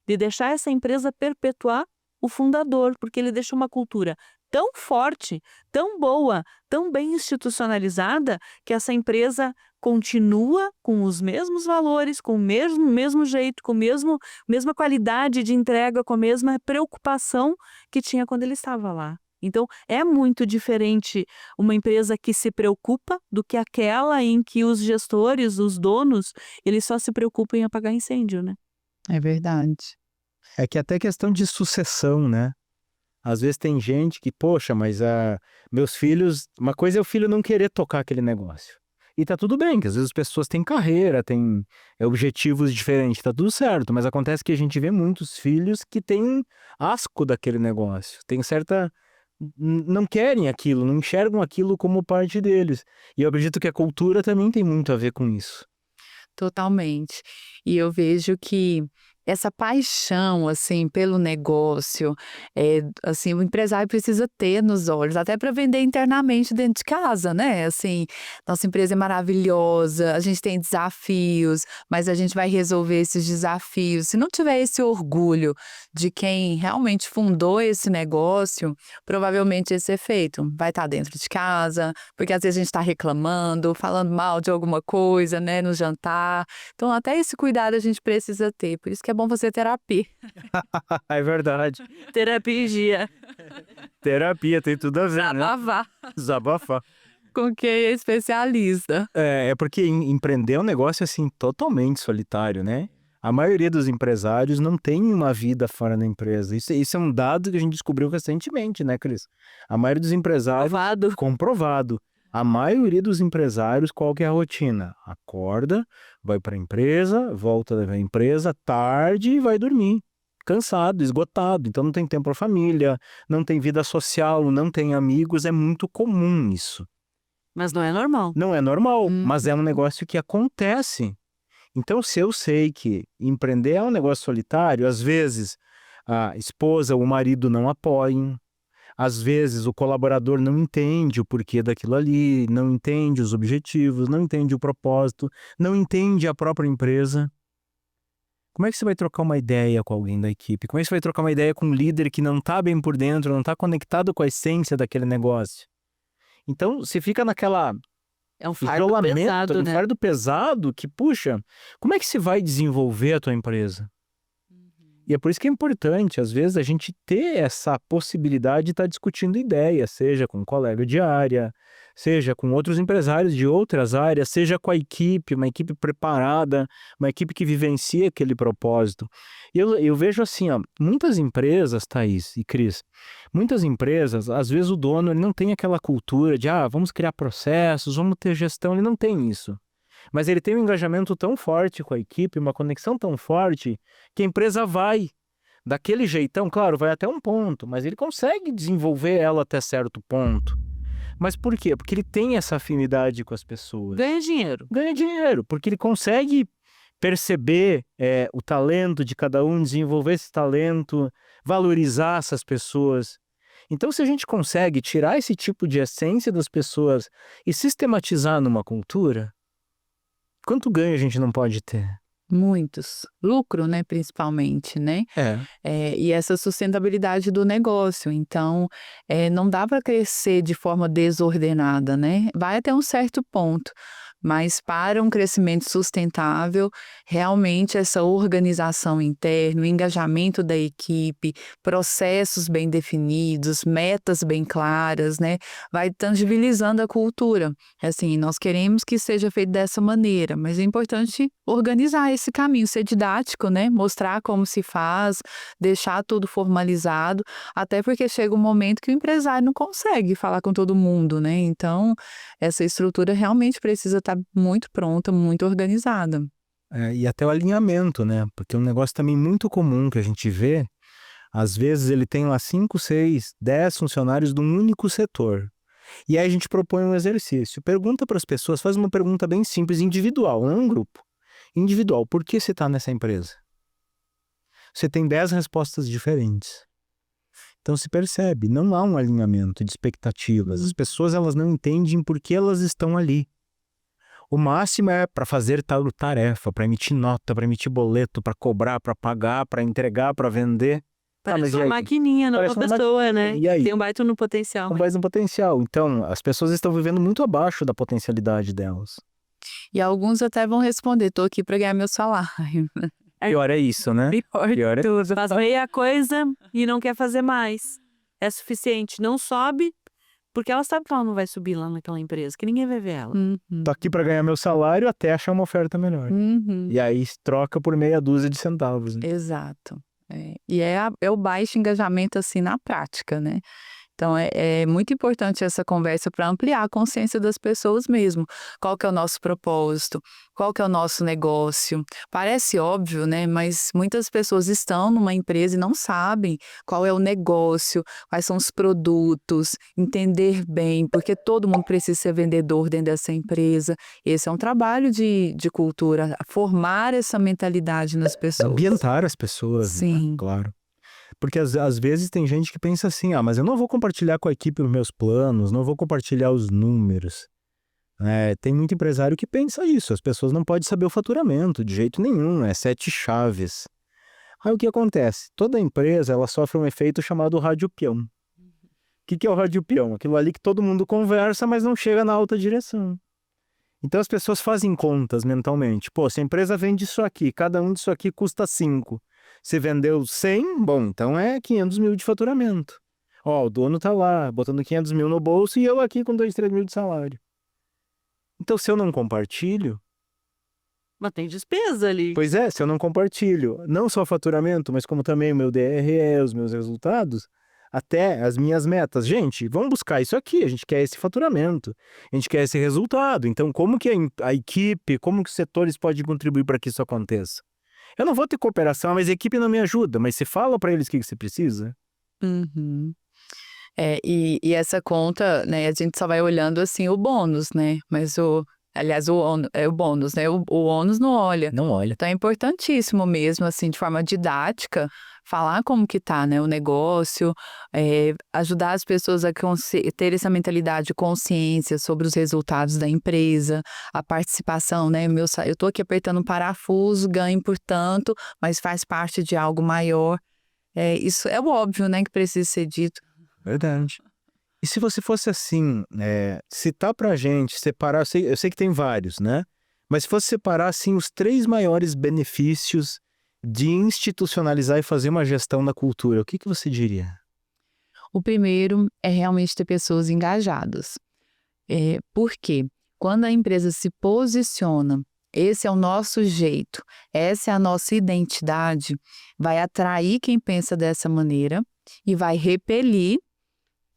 de deixar essa empresa perpetuar o fundador, porque ele deixa uma cultura tão forte, tão boa, tão bem institucionalizada, que essa empresa continua com os mesmos valores, com o mesmo jeito, com a mesma qualidade de entrega, com a mesma preocupação que tinha quando ele estava lá. Então, é muito diferente uma empresa que se preocupa do que aquela em que os gestores, os donos, eles só se preocupam em apagar incêndio, né? É verdade. É que até questão de sucessão, né? Às vezes tem gente que, poxa, mas meus filhos... Uma coisa é o filho não querer tocar aquele negócio. E tá tudo bem, que às vezes as pessoas têm carreira, têm objetivos diferentes, tá tudo certo. Mas acontece que a gente vê muitos filhos que têm asco daquele negócio. Tem certa... Não querem aquilo, não enxergam aquilo como parte deles. E eu acredito que a cultura também tem muito a ver com isso. Totalmente. E eu vejo que essa paixão, assim, pelo negócio, assim, o empresário precisa ter nos olhos, até para vender internamente dentro de casa, né? Assim, nossa empresa é maravilhosa, a gente tem desafios, mas a gente vai resolver esses desafios. Se não tiver esse orgulho de quem realmente fundou esse negócio, provavelmente esse efeito vai estar dentro de casa, porque às vezes a gente está reclamando, falando mal de alguma coisa, né, no jantar. Então, até esse cuidado a gente precisa ter. Por isso que é bom fazer terapia. É verdade. Terapia. Terapia tem tudo a ver, né? Desabafar Desabafar. com quem é especialista. É porque empreender é um negócio assim totalmente solitário, né? A maioria dos empresários não tem uma vida fora da empresa. Isso é um dado que a gente descobriu recentemente, né, Cris? A maioria dos empresários... Provado. Comprovado. A maioria dos empresários, qual que é a rotina? Acorda, vai para a empresa, volta da empresa, tarde e vai dormir. Cansado, esgotado. Então não tem tempo para família, não tem vida social, não tem amigos. É muito comum isso. Mas não é normal. Não é normal, mas é um negócio que acontece. Então, se eu sei que empreender é um negócio solitário, às vezes a esposa ou o marido não apoiam, às vezes o colaborador não entende o porquê daquilo ali, não entende os objetivos, não entende o propósito, não entende a própria empresa. Como é que você vai trocar uma ideia com alguém da equipe? Como é que você vai trocar uma ideia com um líder que não está bem por dentro, não está conectado com a essência daquele negócio? Então, você fica naquela... É um fardo isolamento, pesado, um né? fardo pesado que, puxa, como é que se vai desenvolver a tua empresa? E é por isso que é importante, às vezes, a gente ter essa possibilidade de estar discutindo ideias, seja com um colega de área, seja com outros empresários de outras áreas, seja com a equipe, uma equipe preparada, uma equipe que vivencia aquele propósito. E eu vejo assim, ó, muitas empresas, Thaís e Cris, muitas empresas, às vezes o dono ele não tem aquela cultura de, vamos criar processos, vamos ter gestão, ele não tem isso. Mas ele tem um engajamento tão forte com a equipe, uma conexão tão forte, que a empresa vai daquele jeitão, claro, vai até um ponto, mas ele consegue desenvolver ela até certo ponto. Mas por quê? Porque ele tem essa afinidade com as pessoas. Ganha dinheiro. Ganha dinheiro, porque ele consegue perceber o talento de cada um, desenvolver esse talento, valorizar essas pessoas. Então, se a gente consegue tirar esse tipo de essência das pessoas e sistematizar numa cultura, quanto ganho a gente não pode ter? Muitos. Lucro, né, principalmente, né? E essa sustentabilidade do negócio. Então, não dá para crescer de forma desordenada, né? Vai até um certo ponto. Mas para um crescimento sustentável, realmente essa organização interna, o engajamento da equipe, processos bem definidos, metas bem claras, né, vai tangibilizando a cultura. Assim, nós queremos que seja feito dessa maneira, mas é importante organizar esse caminho, ser didático, né, mostrar como se faz, deixar tudo formalizado, até porque chega um momento que o empresário não consegue falar com todo mundo, né? Então, essa estrutura realmente precisa estar muito pronta, muito organizada. E até o alinhamento, né? Porque um negócio também muito comum que a gente vê, às vezes ele tem lá 5, 6, 10 funcionários de um único setor. E aí a gente propõe um exercício. Pergunta para as pessoas, faz uma pergunta bem simples, individual, não um grupo. Individual, por que você está nessa empresa? Você tem 10 respostas diferentes. Então se percebe, não há um alinhamento de expectativas. As pessoas elas não entendem por que elas estão ali. O máximo é para fazer tal tarefa, para emitir nota, para emitir boleto, para cobrar, para pagar, para entregar, para vender. Parece uma maquininha, não uma pessoa, né? E aí? Tem um baita no potencial. Não faz um potencial. Então, as pessoas estão vivendo muito abaixo da potencialidade delas. E alguns até vão responder, estou aqui para ganhar meu salário. Pior é isso, né? Pior é tudo. Faz meia coisa e não quer fazer mais. É suficiente. Não sobe, porque ela sabe que ela não vai subir lá naquela empresa, que ninguém vai ver ela. Tô aqui para ganhar meu salário até achar uma oferta melhor. E aí troca por meia dúzia de centavos. Né? Exato. E é o baixo engajamento assim na prática, né? Então, é muito importante essa conversa para ampliar a consciência das pessoas mesmo. Qual que é o nosso propósito? Qual que é o nosso negócio? Parece óbvio, né? Mas muitas pessoas estão numa empresa e não sabem qual é o negócio, quais são os produtos, entender bem, porque todo mundo precisa ser vendedor dentro dessa empresa. Esse é um trabalho de cultura, formar essa mentalidade nas pessoas. Ambientar as pessoas, Sim. Né? Claro. Porque às vezes tem gente que pensa assim, mas eu não vou compartilhar com a equipe os meus planos, não vou compartilhar os números. Tem muito empresário que pensa isso, as pessoas não podem saber o faturamento de jeito nenhum, 7 chaves. Aí o que acontece? Toda empresa ela sofre um efeito chamado rádio peão. O que é o rádio peão? Aquilo ali que todo mundo conversa, mas não chega na alta direção. Então as pessoas fazem contas mentalmente. Pô, se a empresa vende isso aqui, cada um disso aqui custa 5. Se vendeu 100, bom, então é 500 mil de faturamento. O dono tá lá, botando 500 mil no bolso e eu aqui com 2, 3 mil de salário. Então, se eu não compartilho... Mas tem despesa ali. Pois é, se eu não compartilho, não só o faturamento, mas como também o meu DRE, os meus resultados, até as minhas metas. Gente, vamos buscar isso aqui, a gente quer esse faturamento, a gente quer esse resultado. Então, como que a equipe, como que os setores podem contribuir para que isso aconteça? Eu não vou ter cooperação, mas a equipe não me ajuda. Mas você fala para eles o que você precisa. E essa conta, né, a gente só vai olhando assim o bônus, né? Mas o bônus, né? O ônus não olha. Não olha. Então é importantíssimo mesmo, assim, de forma didática, falar como que tá, né, o negócio, ajudar as pessoas a ter essa mentalidade de consciência sobre os resultados da empresa, a participação, né, eu tô aqui apertando um parafuso, ganho por tanto, mas faz parte de algo maior. Isso é o óbvio, né, que precisa ser dito. Verdade. E se você fosse assim, citar pra gente, separar, eu sei que tem vários, né? Mas se fosse separar, assim, os 3 maiores benefícios de institucionalizar e fazer uma gestão da cultura, o que você diria? O primeiro é realmente ter pessoas engajadas. Por quê? Quando a empresa se posiciona, esse é o nosso jeito, essa é a nossa identidade, vai atrair quem pensa dessa maneira e vai repelir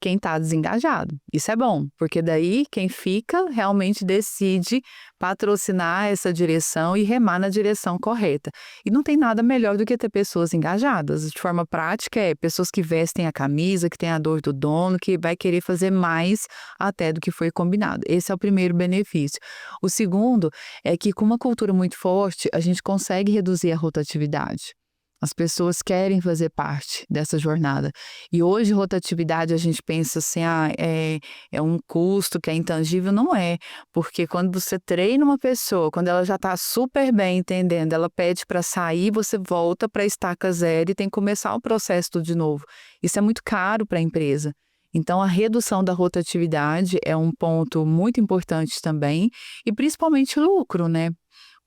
quem está desengajado. Isso é bom, porque daí quem fica realmente decide patrocinar essa direção e remar na direção correta. E não tem nada melhor do que ter pessoas engajadas. De forma prática, pessoas que vestem a camisa, que têm a dor do dono, que vai querer fazer mais até do que foi combinado. Esse é o primeiro benefício. O segundo é que com uma cultura muito forte, a gente consegue reduzir a rotatividade. As pessoas querem fazer parte dessa jornada. E hoje, rotatividade, a gente pensa assim, é um custo que é intangível. Não é, porque quando você treina uma pessoa, quando ela já está super bem entendendo, ela pede para sair, você volta para a estaca zero e tem que começar o processo tudo de novo. Isso é muito caro para a empresa. Então, a redução da rotatividade é um ponto muito importante também, e principalmente lucro, né?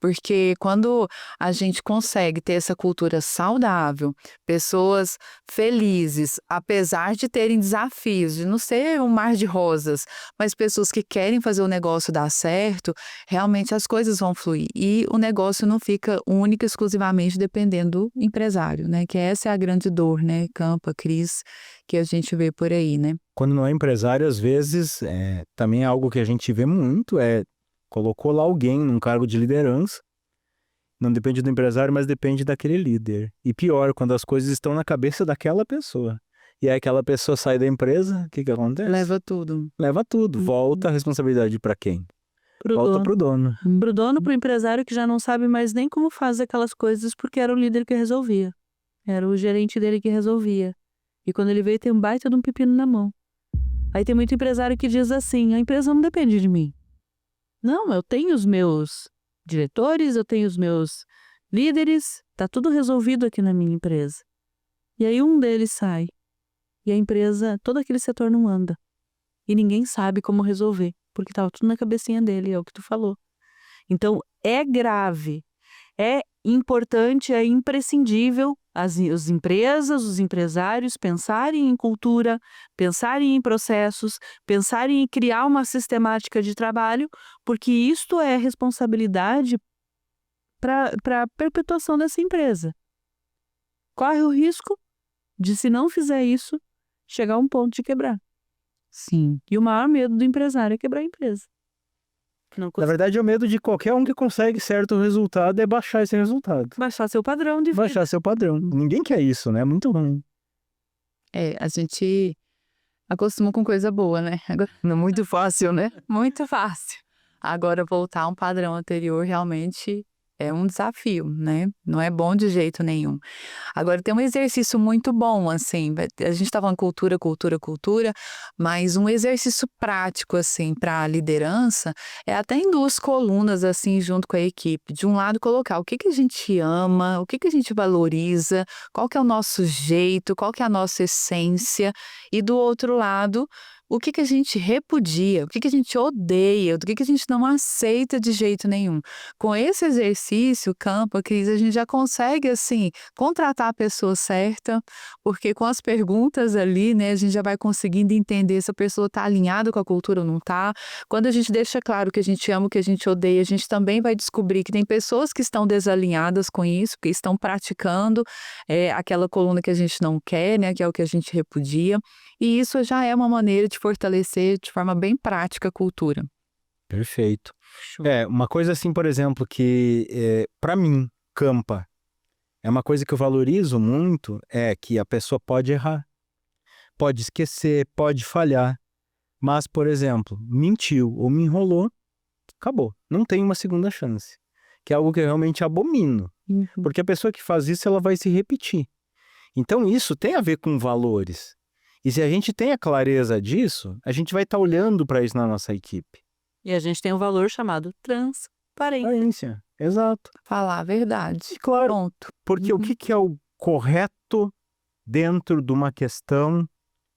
Porque quando a gente consegue ter essa cultura saudável, pessoas felizes, apesar de terem desafios, de não ser um mar de rosas, mas pessoas que querem fazer o negócio dar certo, realmente as coisas vão fluir. E o negócio não fica única e exclusivamente dependendo do empresário, né? Que essa é a grande dor, né? Campa, Cris, que a gente vê por aí, né? Quando não é empresário, às vezes, também é algo que a gente vê muito, colocou lá alguém num cargo de liderança, não depende do empresário, mas depende daquele líder. E pior, quando as coisas estão na cabeça daquela pessoa. E aí aquela pessoa sai da empresa, o que acontece? Leva tudo. Leva tudo. Volta a responsabilidade para quem? Pro Volta dono. pro dono. Pro dono, pro empresário que já não sabe mais nem como fazer aquelas coisas porque era o líder que resolvia. Era o gerente dele que resolvia. E quando ele veio, tem um baita de um pepino na mão. Aí tem muito empresário que diz assim, a empresa não depende de mim. Não, eu tenho os meus diretores, eu tenho os meus líderes, tá tudo resolvido aqui na minha empresa. E aí um deles sai. E a empresa, todo aquele setor não anda. E ninguém sabe como resolver, porque tava tudo na cabecinha dele, é o que tu falou. Então, é grave, é importante, é imprescindível as empresas, os empresários pensarem em cultura, pensarem em processos, pensarem em criar uma sistemática de trabalho, porque isto é responsabilidade para a perpetuação dessa empresa. Corre o risco de, se não fizer isso, chegar a um ponto de quebrar. Sim. E o maior medo do empresário é quebrar a empresa. Não Na verdade, o medo de qualquer um que consegue certo resultado é baixar esse resultado. baixar seu padrão de vida. Baixar seu padrão. Ninguém quer isso, né? Muito ruim. A gente acostuma com coisa boa, né? Agora, não é muito fácil, né? Muito fácil. Agora, voltar a um padrão anterior realmente é um desafio, né? Não é bom de jeito nenhum. Agora, tem um exercício muito bom, assim, a gente tá falando cultura, cultura, cultura, mas um exercício prático, assim, para a liderança é até em 2 colunas, assim, junto com a equipe. De um lado, colocar o que que a gente ama, o que que a gente valoriza, qual que é o nosso jeito, qual que é a nossa essência, e do outro lado, o que que a gente repudia, o que que a gente odeia, o que que a gente não aceita de jeito nenhum. Com esse exercício, Campo, Cris, a gente já consegue, assim, contratar a pessoa certa, porque com as perguntas ali, né, a gente já vai conseguindo entender se a pessoa está alinhada com a cultura ou não está. Quando a gente deixa claro que a gente ama, o que a gente odeia, a gente também vai descobrir que tem pessoas que estão desalinhadas com isso, que estão praticando aquela coluna que a gente não quer, né, que é o que a gente repudia. E isso já é uma maneira de fortalecer de forma bem prática a cultura. Perfeito. Uma coisa assim, por exemplo, que para mim, Campa, é uma coisa que eu valorizo muito, é que a pessoa pode errar, pode esquecer, pode falhar, mas, por exemplo, mentiu ou me enrolou, acabou, não tem uma segunda chance, que é algo que eu realmente abomino, porque a pessoa que faz isso, ela vai se repetir. Então, isso tem a ver com valores. E se a gente tem a clareza disso, a gente vai estar olhando para isso na nossa equipe. E a gente tem um valor chamado transparência. Transparência, exato. Falar a verdade. E claro, Ponto. porque o que é o correto dentro de uma questão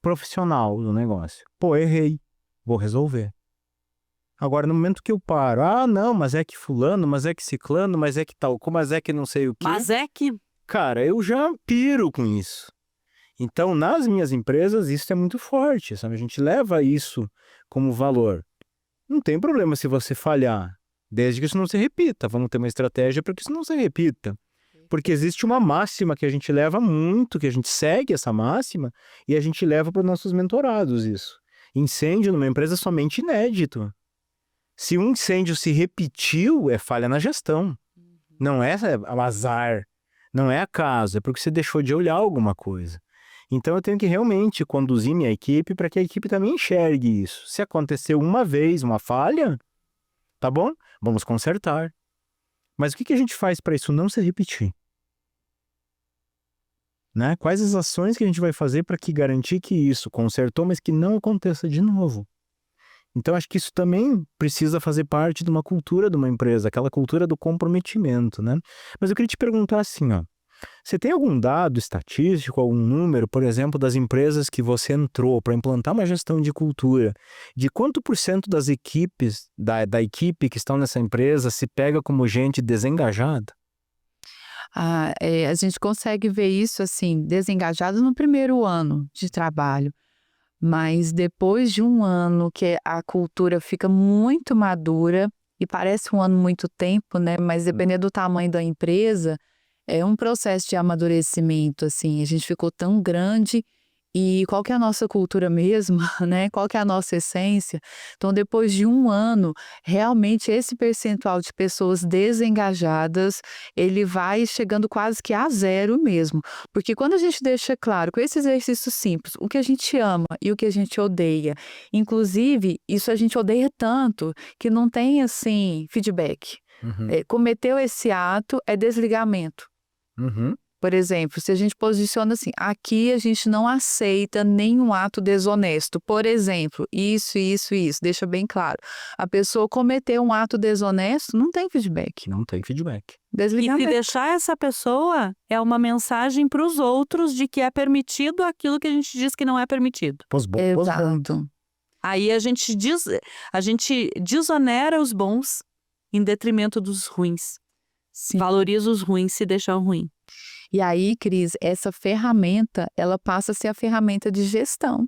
profissional do negócio? Pô, errei, vou resolver. Agora, no momento que eu paro, não, mas é que fulano, mas é que ciclano, mas é que tal, mas é que não sei o quê. Mas é que... Cara, eu já piro com isso. Então, nas minhas empresas, isso é muito forte, sabe? A gente leva isso como valor. Não tem problema se você falhar, desde que isso não se repita. Vamos ter uma estratégia para que isso não se repita. Porque existe uma máxima que a gente leva muito, que a gente segue essa máxima e a gente leva para os nossos mentorados isso. Incêndio numa empresa é somente inédito. Se um incêndio se repetiu, é falha na gestão. Não é azar, não é acaso, é porque você deixou de olhar alguma coisa. Então eu tenho que realmente conduzir minha equipe para que a equipe também enxergue isso. Se aconteceu uma vez uma falha, tá bom? Vamos consertar. Mas o que a gente faz para isso não se repetir? Né? Quais as ações que a gente vai fazer para que garantir que isso consertou, mas que não aconteça de novo? Então acho que isso também precisa fazer parte de uma cultura de uma empresa, aquela cultura do comprometimento, né? Mas eu queria te perguntar assim, ó. Você tem algum dado estatístico, algum número, por exemplo, das empresas que você entrou para implantar uma gestão de cultura? De quanto por cento das equipes, da equipe que estão nessa empresa se pega como gente desengajada? A gente consegue ver isso, assim, desengajado no primeiro ano de trabalho, mas depois de um ano que a cultura fica muito madura, e parece um ano muito tempo, né, mas dependendo do tamanho da empresa, é um processo de amadurecimento, assim, a gente ficou tão grande e qual que é a nossa cultura mesmo, né, qual que é a nossa essência. Então depois de um ano, realmente esse percentual de pessoas desengajadas, ele vai chegando quase que a zero mesmo. Porque quando a gente deixa claro, com esse exercício simples, o que a gente ama e o que a gente odeia, inclusive isso a gente odeia tanto que não tem, assim, feedback. Uhum. Cometeu esse ato, é desligamento. Uhum. Por exemplo, se a gente posiciona assim: aqui a gente não aceita nenhum ato desonesto. Por exemplo, isso, deixa bem claro. A pessoa cometeu um ato desonesto, não tem feedback. Não tem feedback. E se Desligamento. deixar essa pessoa, é uma mensagem para os outros de que é permitido aquilo que a gente diz que não é permitido. Exato. Aí a gente desonera os bons em detrimento dos ruins. Sim. Valoriza os ruins se deixar ruim. E aí, Cris, essa ferramenta, ela passa a ser a ferramenta de gestão.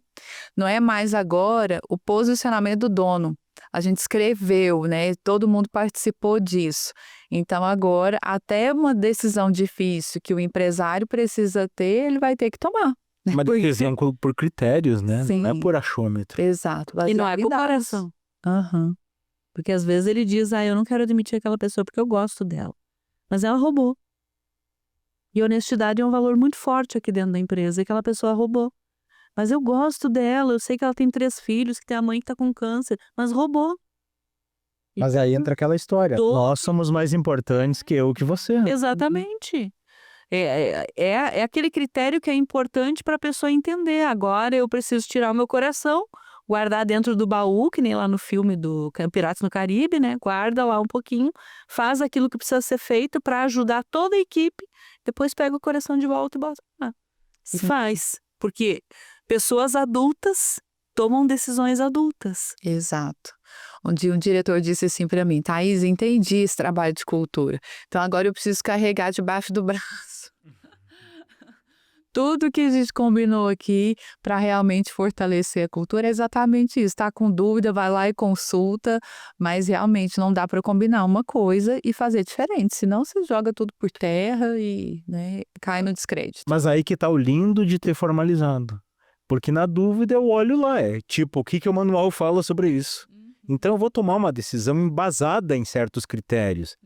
Não é mais agora o posicionamento do dono. A gente escreveu, né? Todo mundo participou disso. Então, agora, até uma decisão difícil que o empresário precisa ter, ele vai ter que tomar. Uma decisão por critérios, né? Sim. Não é por achômetro. Exato. E não é baseado em por dados. coração. Aham. Porque às vezes ele diz, eu não quero demitir aquela pessoa porque eu gosto dela. Mas ela roubou. E honestidade é um valor muito forte aqui dentro da empresa, e aquela pessoa roubou. Mas eu gosto dela, eu sei que ela tem 3 filhos, que tem a mãe que está com câncer, mas roubou. E Mas aí entra aquela história. Todo- Nós somos mais importantes que eu que você. Exatamente. É aquele critério que é importante para a pessoa entender. Agora eu preciso tirar o meu coração, guardar dentro do baú, que nem lá no filme do Piratas no Caribe, né? Guarda lá um pouquinho, faz aquilo que precisa ser feito para ajudar toda a equipe, depois pega o coração de volta e bota lá. E Sim. faz. Porque pessoas adultas tomam decisões adultas. Exato. Um dia um diretor disse assim para mim: Thaís, entendi esse trabalho de cultura. Então agora eu preciso carregar debaixo do braço tudo que a gente combinou aqui para realmente fortalecer a cultura é exatamente isso. Tá com dúvida, vai lá e consulta, mas realmente não dá para combinar uma coisa e fazer diferente, senão você joga tudo por terra e, né, cai no descrédito. Mas aí que tá o lindo de ter formalizado. Porque na dúvida eu olho lá, tipo, o que o manual fala sobre isso? Então eu vou tomar uma decisão embasada em certos critérios.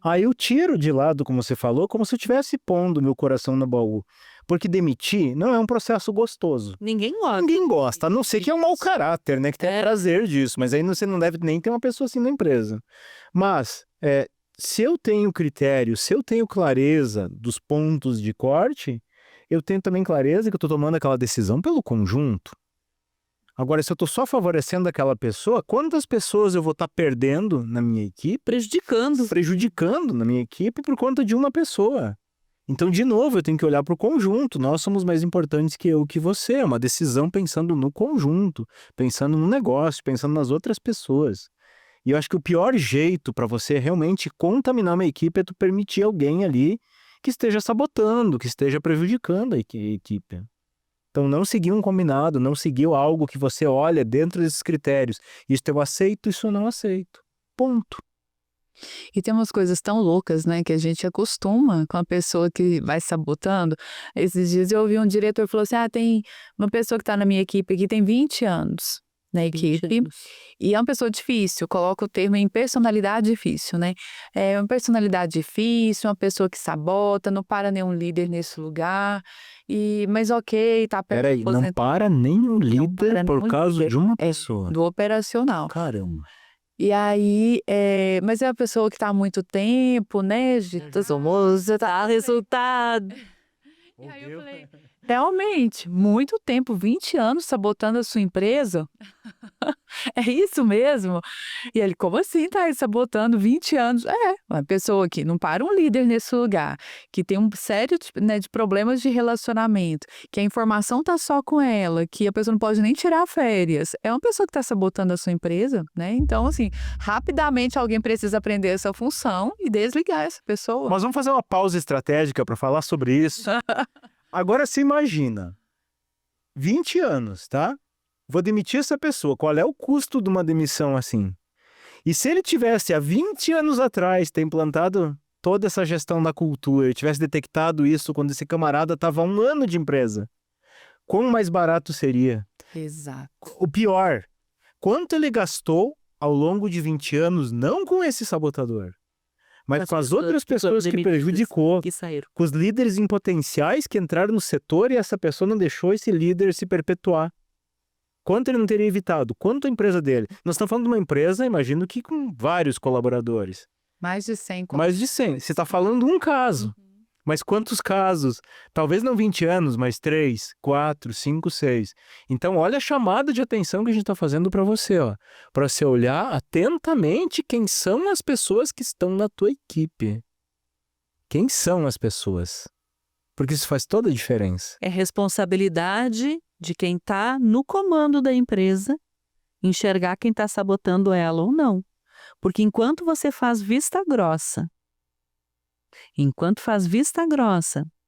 Aí eu tiro de lado, como você falou, como se eu estivesse pondo meu coração no baú. Porque demitir não é um processo gostoso. Ninguém gosta. Ninguém gosta, a não ser que é um mau caráter, né? Que tem prazer disso. Mas aí você não deve nem ter uma pessoa assim na empresa. Mas, se eu tenho critério, se eu tenho clareza dos pontos de corte, eu tenho também clareza que eu estou tomando aquela decisão pelo conjunto. Agora, se eu estou só favorecendo aquela pessoa, quantas pessoas eu vou estar perdendo na minha equipe? Prejudicando na minha equipe por conta de uma pessoa. Então, de novo, eu tenho que olhar para o conjunto. Nós somos mais importantes que eu, que você. É uma decisão pensando no conjunto, pensando no negócio, pensando nas outras pessoas. E eu acho que o pior jeito para você realmente contaminar uma equipe é tu permitir alguém ali que esteja sabotando, que esteja prejudicando a equipe. Então, não seguir um combinado, não seguir algo que você olha dentro desses critérios. Isso eu aceito, isso eu não aceito. Ponto. E tem umas coisas tão loucas, né, que a gente acostuma com a pessoa que vai sabotando. Esses dias eu ouvi um diretor falou assim: tem uma pessoa que está na minha equipe aqui, tem 20 anos na equipe, e é uma pessoa difícil, coloca o termo em personalidade difícil, né? É uma personalidade difícil, uma pessoa que sabota, não para nenhum líder nesse lugar, mas ok, tá perto. Peraí, não para nenhum líder por causa de uma pessoa. Do operacional. Caramba. E aí, mas é uma pessoa que está há muito tempo, né? Tá resultado. E aí Realmente, muito tempo, 20 anos sabotando a sua empresa? É isso mesmo? E ele, como assim tá aí sabotando 20 anos? É, uma pessoa que não para um líder nesse lugar, que tem um sério né, de problemas de relacionamento, que a informação tá só com ela, que a pessoa não pode nem tirar férias. É uma pessoa que tá sabotando a sua empresa, né? Então, assim, rapidamente alguém precisa aprender essa função e desligar essa pessoa. Mas vamos fazer uma pausa estratégica para falar sobre isso. Agora se imagina, 20 anos, tá? Vou demitir essa pessoa. Qual é o custo de uma demissão assim? E se ele tivesse, há 20 anos atrás, ter implantado toda essa gestão da cultura, e tivesse detectado isso quando esse camarada estava há 1 ano de empresa, quão mais barato seria? Exato. O pior, quanto ele gastou ao longo de 20 anos, não com esse sabotador, mas com as outras pessoas que prejudicou, que saíram. com os líderes em potenciais que entraram no setor e essa pessoa não deixou esse líder se perpetuar. Quanto ele não teria evitado? Quanto a empresa dele? Nós estamos falando de uma empresa, imagino que com vários colaboradores. Mais de 100. Mais de 100. Você está falando um caso. Mas quantos casos? Talvez não 20 anos, mas 3, 4, 5, 6. Então, olha a chamada de atenção que a gente está fazendo para você, ó. Para você olhar atentamente quem são as pessoas que estão na tua equipe. Quem são as pessoas? Porque isso faz toda a diferença. É responsabilidade de quem está no comando da empresa enxergar quem está sabotando ela ou não. Porque enquanto você faz vista grossa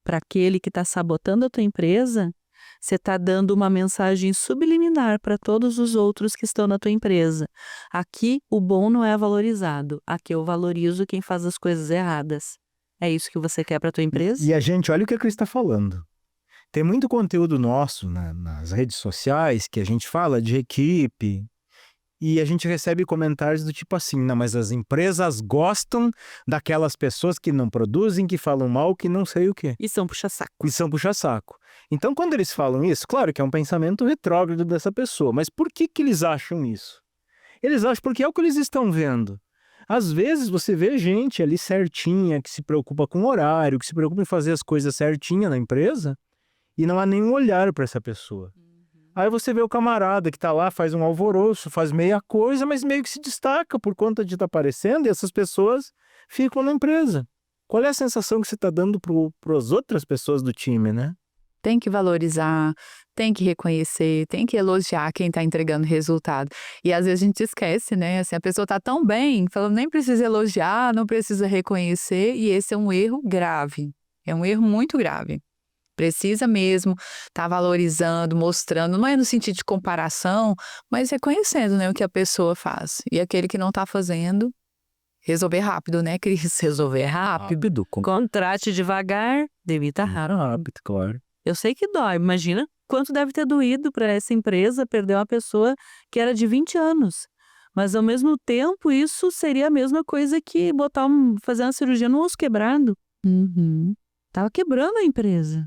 para aquele que está sabotando a tua empresa, você está dando uma mensagem subliminar para todos os outros que estão na tua empresa. Aqui o bom não é valorizado, aqui eu valorizo quem faz as coisas erradas. É isso que você quer para tua empresa? E a gente, olha o que a Cris está falando. Tem muito conteúdo nosso nas redes sociais que a gente fala de equipe e a gente recebe comentários do tipo assim, não, mas as empresas gostam daquelas pessoas que não produzem, que falam mal, que não sei o quê. E são puxa-saco. E são puxa-saco. Então, quando eles falam isso, claro que é um pensamento retrógrado dessa pessoa, mas por que eles acham isso? Eles acham porque é o que eles estão vendo. Às vezes você vê gente ali certinha, que se preocupa com o horário, que se preocupa em fazer as coisas certinha na empresa, e não há nenhum olhar para essa pessoa. Aí você vê o camarada que tá lá, faz um alvoroço, faz meia coisa, mas meio que se destaca por conta de estar aparecendo, e essas pessoas ficam na empresa. Qual é a sensação que você está dando para as outras pessoas do time, né? Tem que valorizar, tem que reconhecer, tem que elogiar quem está entregando resultado. E às vezes a gente esquece, né? Assim, a pessoa está tão bem, falando nem precisa elogiar, não precisa reconhecer, e esse é um erro grave. É um erro muito grave. Precisa mesmo estar valorizando, mostrando, não é no sentido de comparação, mas reconhecendo, né, o que a pessoa faz. E aquele que não está fazendo, resolver rápido, né, Cris? Resolver rápido. Contrate devagar, demita rápido. Claro. Eu sei que dói, imagina quanto deve ter doído para essa empresa perder uma pessoa que era de 20 anos. Mas ao mesmo tempo, isso seria a mesma coisa que fazer uma cirurgia no osso quebrado. Tava quebrando a empresa.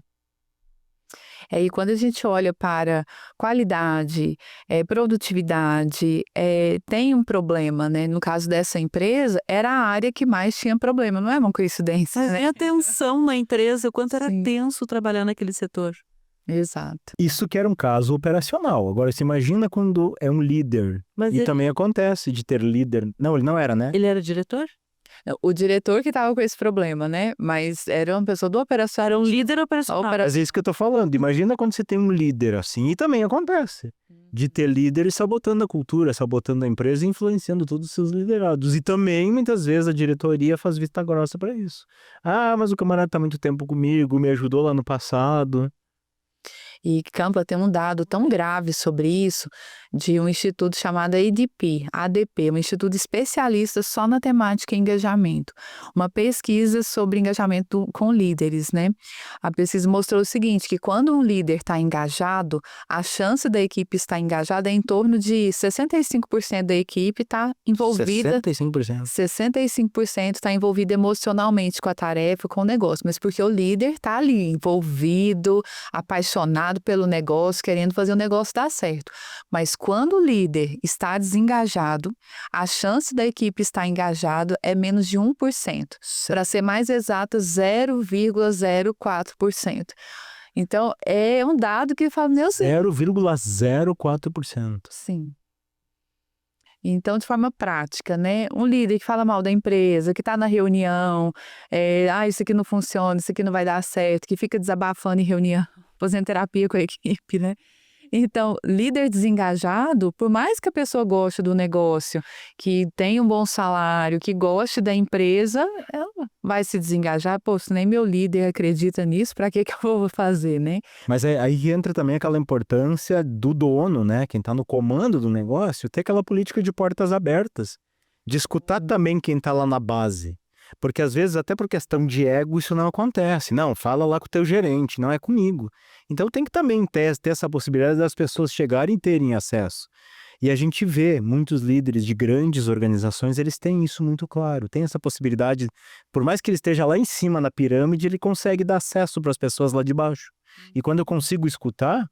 E quando a gente olha para qualidade, produtividade, tem um problema, né? No caso dessa empresa, era a área que mais tinha problema, não é uma coincidência, Mas né? tem a tensão na empresa, o quanto era Sim. tenso trabalhar naquele setor. Exato. Isso que era um caso operacional. Agora, você imagina quando é um líder. Mas E também acontece de ter líder. Não, ele não era, né? ele era diretor? O diretor que estava com esse problema, né? Mas era uma pessoa do operacional. Era um líder operacional. Mas é isso que eu tô falando. Imagina quando você tem um líder assim. E também acontece. De ter líderes sabotando a cultura, sabotando a empresa e influenciando todos os seus liderados. E também, muitas vezes, a diretoria faz vista grossa para isso. Ah, mas o camarada tá há muito tempo comigo, me ajudou lá no passado. E Campbell tem um dado tão grave sobre isso de um instituto chamado ADP, um instituto especialista só na temática engajamento. Uma pesquisa sobre engajamento com líderes, né? A pesquisa mostrou o seguinte, que quando um líder está engajado, a chance da equipe estar engajada é em torno de 65% da equipe está envolvida. 65%. 65% está envolvido emocionalmente com a tarefa, com o negócio, mas porque o líder está ali, envolvido, apaixonado pelo negócio, querendo fazer o negócio dar certo. Mas quando o líder está desengajado, a chance da equipe estar engajada é menos de 1%. Para ser mais exata, 0,04%. Então, é um dado que fala, meu Deus, 0,04%. sim. Então, de forma prática, né? Um líder que fala mal da empresa, que está na reunião, isso aqui não funciona, isso aqui não vai dar certo, que fica desabafando em reunião, fazendo terapia com a equipe, né? Então, líder desengajado, por mais que a pessoa goste do negócio, que tenha um bom salário, que goste da empresa, ela vai se desengajar. Pô, se nem meu líder acredita nisso, para que eu vou fazer, né? Mas aí entra também aquela importância do dono, né? Quem está no comando do negócio, ter aquela política de portas abertas. De escutar também quem está lá na base. Porque às vezes, até por questão de ego, isso não acontece. Não, fala lá com o teu gerente, não é comigo. Então tem que também ter essa possibilidade das pessoas chegarem e terem acesso. E a gente vê muitos líderes de grandes organizações, eles têm isso muito claro. Tem essa possibilidade, por mais que ele esteja lá em cima na pirâmide, ele consegue dar acesso para as pessoas lá de baixo. E quando eu consigo escutar,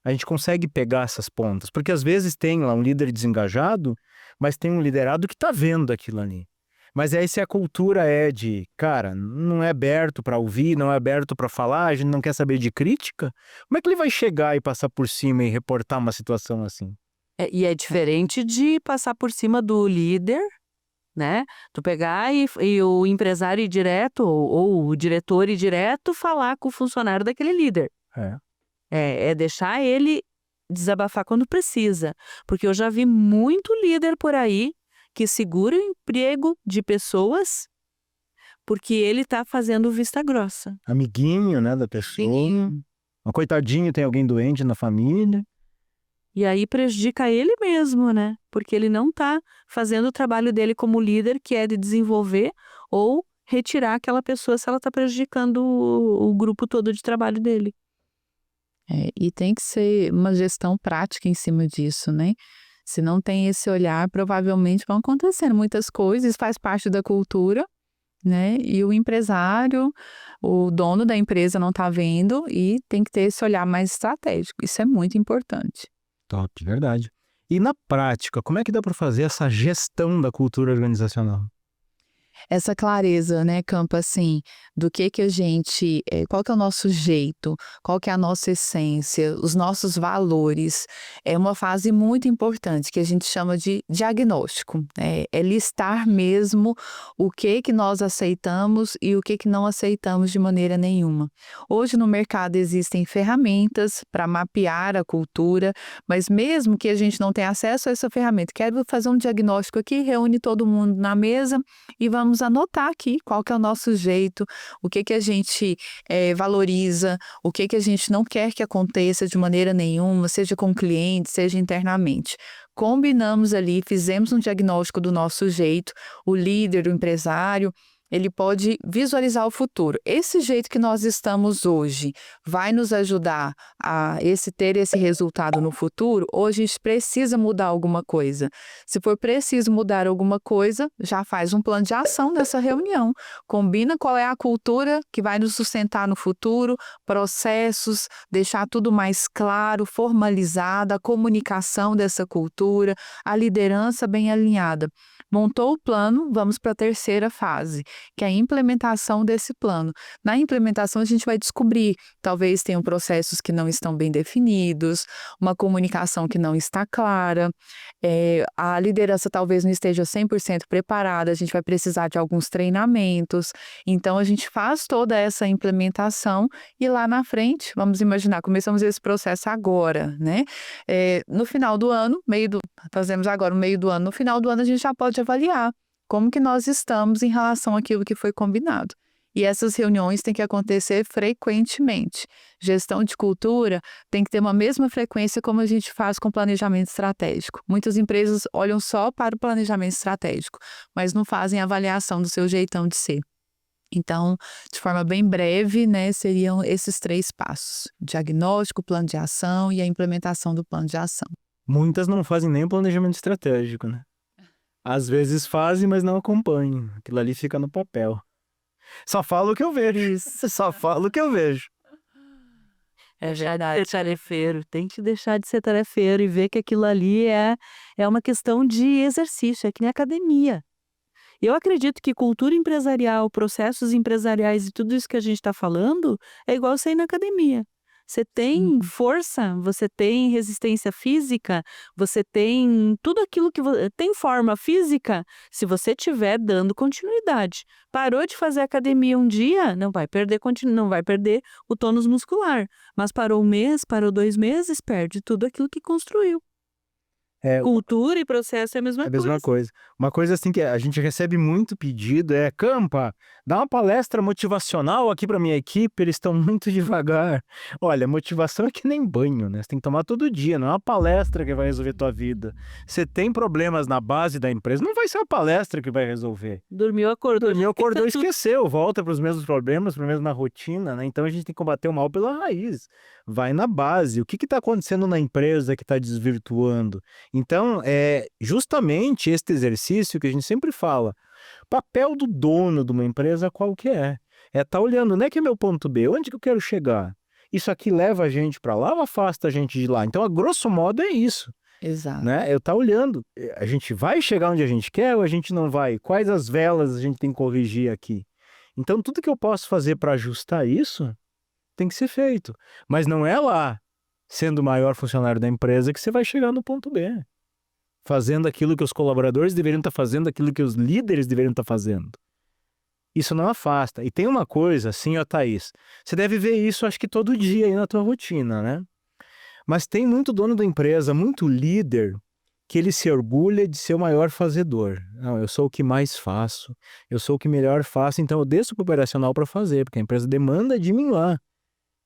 a gente consegue pegar essas pontas. Porque às vezes tem lá um líder desengajado, mas tem um liderado que está vendo aquilo ali. Mas aí se a cultura é de, cara, não é aberto para ouvir, não é aberto para falar, a gente não quer saber de crítica, como é que ele vai chegar e passar por cima e reportar uma situação assim? E é diferente de passar por cima do líder, né? Tu pegar e o empresário ir direto, ou o diretor ir direto falar com o funcionário daquele líder. É. É deixar ele desabafar quando precisa. Porque eu já vi muito líder por aí que segura o emprego de pessoas porque ele tá fazendo vista grossa. Amiguinho, né, da pessoa. Um coitadinho, tem alguém doente na família. E aí prejudica ele mesmo, né? Porque ele não tá fazendo o trabalho dele como líder, que é de desenvolver ou retirar aquela pessoa se ela tá prejudicando o grupo todo de trabalho dele. E tem que ser uma gestão prática em cima disso, né? Se não tem esse olhar, provavelmente vão acontecendo muitas coisas, faz parte da cultura, né? E o empresário, o dono da empresa não está vendo e tem que ter esse olhar mais estratégico. Isso é muito importante. Top, de verdade. E na prática, como é que dá para fazer essa gestão da cultura organizacional? Essa clareza, né, Campo, assim, do que a gente, qual que é o nosso jeito, qual que é a nossa essência, os nossos valores, é uma fase muito importante que a gente chama de diagnóstico, né? É listar mesmo o que nós aceitamos e o que não aceitamos de maneira nenhuma. Hoje no mercado existem ferramentas para mapear a cultura, mas mesmo que a gente não tenha acesso a essa ferramenta, quero fazer um diagnóstico aqui, reúne todo mundo na mesa e vamos anotar aqui qual que é o nosso jeito, o que a gente valoriza, o que a gente não quer que aconteça de maneira nenhuma, seja com o cliente, seja internamente. Combinamos ali, fizemos um diagnóstico do nosso jeito, o líder, o empresário, ele pode visualizar o futuro. Esse jeito que nós estamos hoje vai nos ajudar a ter esse resultado no futuro? Ou a gente precisa mudar alguma coisa? Se for preciso mudar alguma coisa, já faz um plano de ação nessa reunião. Combina qual é a cultura que vai nos sustentar no futuro, processos, deixar tudo mais claro, formalizado, a comunicação dessa cultura, a liderança bem alinhada. Montou o plano, vamos para a terceira fase, que é a implementação desse plano. Na implementação, a gente vai descobrir, talvez tenham processos que não estão bem definidos, uma comunicação que não está clara, a liderança talvez não esteja 100% preparada, a gente vai precisar de alguns treinamentos. Então, a gente faz toda essa implementação e lá na frente, vamos imaginar, começamos esse processo agora, né? No final do ano, fazemos agora o meio do ano, no final do ano a gente já pode avaliar como que nós estamos em relação àquilo que foi combinado. E essas reuniões têm que acontecer frequentemente. Gestão de cultura tem que ter uma mesma frequência como a gente faz com planejamento estratégico. Muitas empresas olham só para o planejamento estratégico, mas não fazem avaliação do seu jeitão de ser. Então, de forma bem breve, né, seriam esses 3 passos: diagnóstico, plano de ação e a implementação do plano de ação. Muitas não fazem nem o planejamento estratégico, né? Às vezes fazem, mas não acompanham. Aquilo ali fica no papel. Só falo o que eu vejo. Só falo o que eu vejo. É verdade. Ser tarefeiro, tem que deixar de ser tarefeiro e ver que aquilo ali é uma questão de exercício, é que nem academia. Eu acredito que cultura empresarial, processos empresariais e tudo isso que a gente está falando é igual você ir na academia. Você tem Uhum. força, você tem resistência física, você tem tudo aquilo que tem forma física, se você estiver dando continuidade. Parou de fazer academia um dia, não vai perder não vai perder o tônus muscular, mas parou um mês, parou 2 meses, perde tudo aquilo que construiu. É, Cultura e processo é a É mesma a mesma coisa. coisa. Uma coisa assim que a gente recebe muito pedido é: Campa, dá uma palestra motivacional aqui para minha equipe, eles estão muito devagar. Olha, motivação é que nem banho, né? Você tem que tomar todo dia, não é uma palestra que vai resolver tua vida. Você tem problemas na base da empresa, não vai ser a palestra que vai resolver. Dormiu, acordou. Dormiu, acordou, esqueceu, volta para os mesmos problemas, para a mesma rotina, né? Então a gente tem que combater o mal pela raiz. Vai na base. O que está acontecendo na empresa que está desvirtuando? Então, é justamente este exercício que a gente sempre fala. Papel do dono de uma empresa qual que é? É estar olhando, não é que é meu ponto B, onde que eu quero chegar? Isso aqui leva a gente para lá ou afasta a gente de lá? Então, a grosso modo, é isso. Exato. Né? Eu tá olhando, a gente vai chegar onde a gente quer ou a gente não vai? Quais as velas a gente tem que corrigir aqui? Então, tudo que eu posso fazer para ajustar isso tem que ser feito. Mas não é lá, sendo o maior funcionário da empresa, que você vai chegar no ponto B. Fazendo aquilo que os colaboradores deveriam estar fazendo, aquilo que os líderes deveriam estar fazendo. Isso não afasta. E tem uma coisa, assim, ó, Thaís, você deve ver isso, acho que todo dia aí na tua rotina, né? Mas tem muito dono da empresa, muito líder, que ele se orgulha de ser o maior fazedor. Não, eu sou o que mais faço, eu sou o que melhor faço, então eu desço para o operacional para fazer, porque a empresa demanda de mim lá.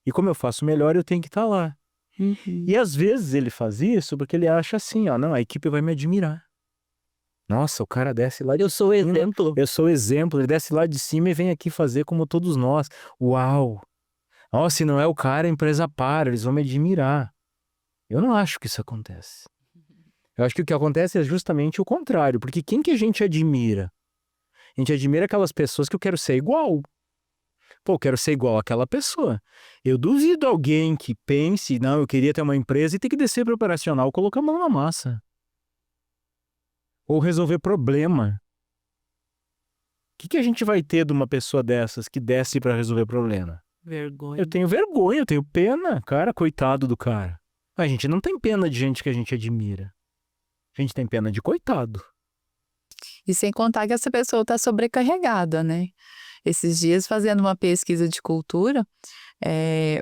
E como eu faço melhor, eu tenho que estar lá. Uhum. E às vezes ele faz isso porque ele acha assim, ó, não, a equipe vai me admirar. Nossa, o cara desce lá de Eu sou o cima, exemplo. eu sou o exemplo, ele desce lá de cima e vem aqui fazer como todos nós. Uau! Ó, se não é o cara, a empresa para, eles vão me admirar. Eu não acho que isso acontece. Eu acho que o que acontece é justamente o contrário, porque quem que a gente admira? A gente admira aquelas pessoas que eu quero ser igual. Pô, eu quero ser igual àquela pessoa. Eu duvido alguém que pense, não, eu queria ter uma empresa e ter que descer para o operacional, colocar a mão na massa. Ou resolver problema. O que a gente vai ter de uma pessoa dessas que desce para resolver problema? Vergonha. Eu tenho vergonha, eu tenho pena, cara, coitado do cara. A gente não tem pena de gente que a gente admira. A gente tem pena de coitado. E sem contar que essa pessoa está sobrecarregada, né? Esses dias, fazendo uma pesquisa de cultura,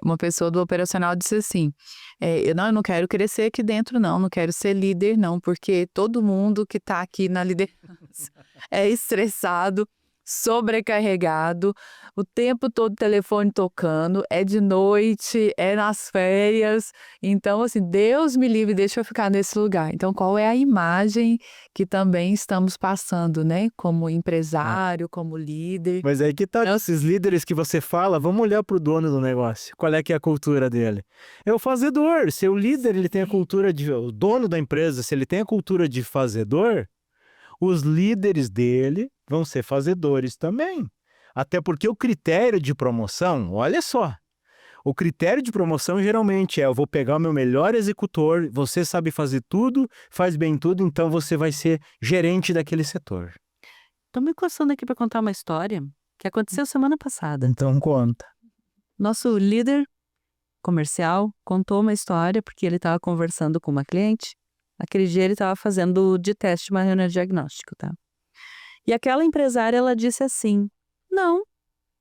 uma pessoa do operacional disse assim: eu não quero crescer aqui dentro, não quero ser líder, não, porque todo mundo que está aqui na liderança é estressado, sobrecarregado, o tempo todo o telefone tocando, é de noite, é nas férias. Então, assim, Deus me livre, deixa eu ficar nesse lugar. Então, qual é a imagem que também estamos passando, né? Como empresário, como líder. Mas aí que tá, esses líderes que você fala, vamos olhar pro dono do negócio. Qual é que é a cultura dele? É o fazedor. Se o líder ele tem a cultura de... O dono da empresa, se ele tem a cultura de fazedor, os líderes dele vão ser fazedores também. Até porque o critério de promoção, olha só, o critério de promoção geralmente é: eu vou pegar o meu melhor executor, você sabe fazer tudo, faz bem tudo, então você vai ser gerente daquele setor. Tô me coçando aqui para contar uma história que aconteceu semana passada. Então conta. Nosso líder comercial contou uma história porque ele estava conversando com uma cliente. Aquele dia ele estava fazendo de teste uma reunião de diagnóstico, tá? E aquela empresária, ela disse assim: não,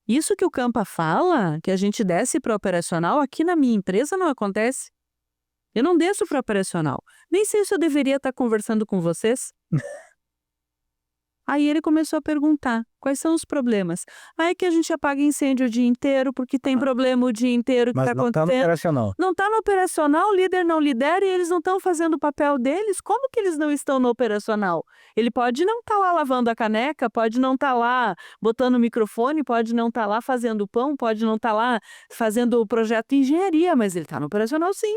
isso que o Campa fala, que a gente desce para o operacional, aqui na minha empresa não acontece. Eu não desço para o operacional. Nem sei se eu deveria estar conversando com vocês. Aí ele começou a perguntar, quais são os problemas? É que a gente apaga incêndio o dia inteiro, porque tem problema o dia inteiro que Mas está não tá no acontecendo. operacional. Não está no operacional, o líder não lidera e eles não estão fazendo o papel deles. Como que eles não estão no operacional? Ele pode não estar lá lavando a caneca, pode não estar lá botando o microfone, pode não estar lá fazendo pão, pode não estar lá fazendo o projeto de engenharia, mas ele está no operacional sim.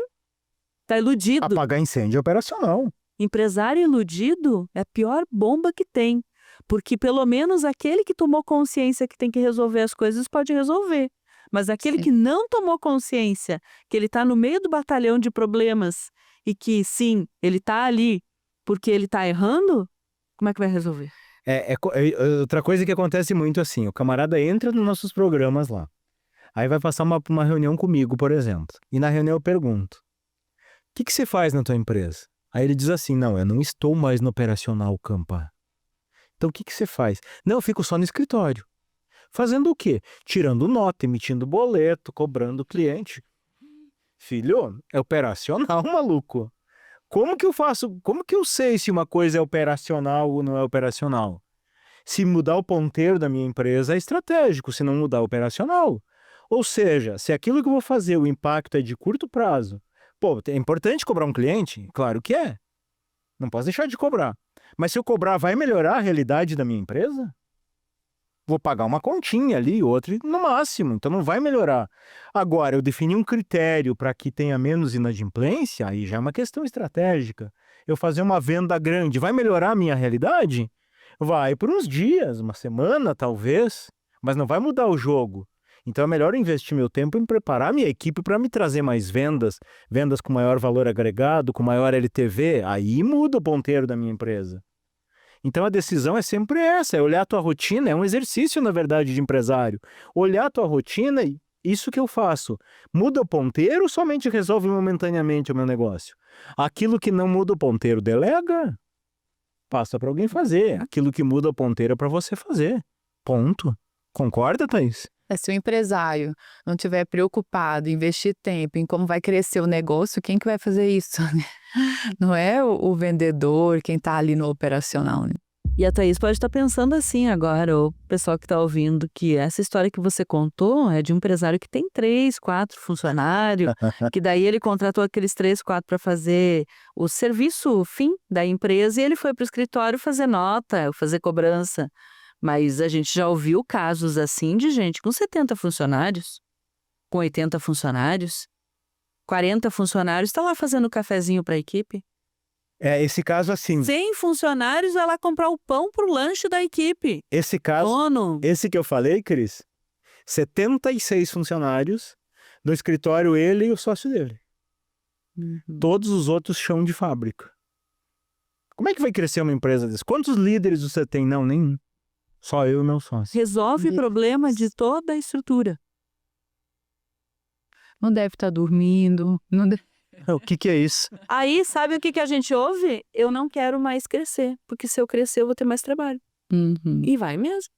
Está iludido. Apagar incêndio é operacional. Empresário iludido é a pior bomba que tem. Porque pelo menos aquele que tomou consciência que tem que resolver as coisas pode resolver. Mas aquele Sim. que não tomou consciência que ele está no meio do batalhão de problemas e que, sim, ele está ali porque ele está errando, como é que vai resolver? Outra coisa que acontece muito assim, o camarada entra nos nossos programas lá, aí vai passar uma reunião comigo, por exemplo, e na reunião eu pergunto, o que você faz na tua empresa? Aí ele diz assim, não, eu não estou mais no operacional, Campa. Então o que você faz? Não, eu fico só no escritório. Fazendo o quê? Tirando nota, emitindo boleto, cobrando o cliente. Filho, é operacional, maluco. Como que eu faço? Como que eu sei se uma coisa é operacional ou não é operacional? Se mudar o ponteiro da minha empresa é estratégico, se não mudar o operacional. Ou seja, se aquilo que eu vou fazer, o impacto é de curto prazo. Pô, é importante cobrar um cliente? Claro que é. Não posso deixar de cobrar. Mas se eu cobrar, vai melhorar a realidade da minha empresa? Vou pagar uma continha ali, outra no máximo, então não vai melhorar. Agora, eu definir um critério para que tenha menos inadimplência, aí já é uma questão estratégica. Eu fazer uma venda grande, vai melhorar a minha realidade? Vai por uns dias, uma semana talvez, mas não vai mudar o jogo. Então é melhor investir meu tempo em preparar minha equipe para me trazer mais vendas, vendas com maior valor agregado, com maior LTV, aí muda o ponteiro da minha empresa. Então a decisão é sempre essa, é olhar a tua rotina, é um exercício, na verdade, de empresário. Olhar a tua rotina e isso que eu faço. Muda o ponteiro ou somente resolve momentaneamente o meu negócio? Aquilo que não muda o ponteiro, delega. Passa para alguém fazer. Aquilo que muda o ponteiro é para você fazer. Ponto. Concorda, Thaís? Se o empresário não estiver preocupado em investir tempo em como vai crescer o negócio, quem que vai fazer isso, né? Não é o vendedor, quem está ali no operacional, né? E a Thaís pode estar pensando assim agora, o pessoal que está ouvindo, que essa história que você contou é de um empresário que tem 3, 4 funcionários, que daí ele contratou aqueles 3, 4 para fazer o serviço fim da empresa e ele foi para o escritório fazer nota, fazer cobrança. Mas a gente já ouviu casos assim de gente com 70 funcionários, com 80 funcionários, 40 funcionários, está lá fazendo cafezinho para a equipe. Esse caso assim. 100 funcionários vai lá comprar o pão pro lanche da equipe. Esse caso, Dono. esse que eu falei, Cris, 76 funcionários, no escritório ele e o sócio dele. Todos os outros chão de fábrica. Como é que vai crescer uma empresa dessa? Quantos líderes você tem? Não, nenhum. Só eu e meu sócio. Resolve problema de toda a estrutura. Não deve estar dormindo, não deve... O que é isso? Aí, sabe o que a gente ouve? Eu não quero mais crescer, porque se eu crescer eu vou ter mais trabalho. Uhum. E vai mesmo.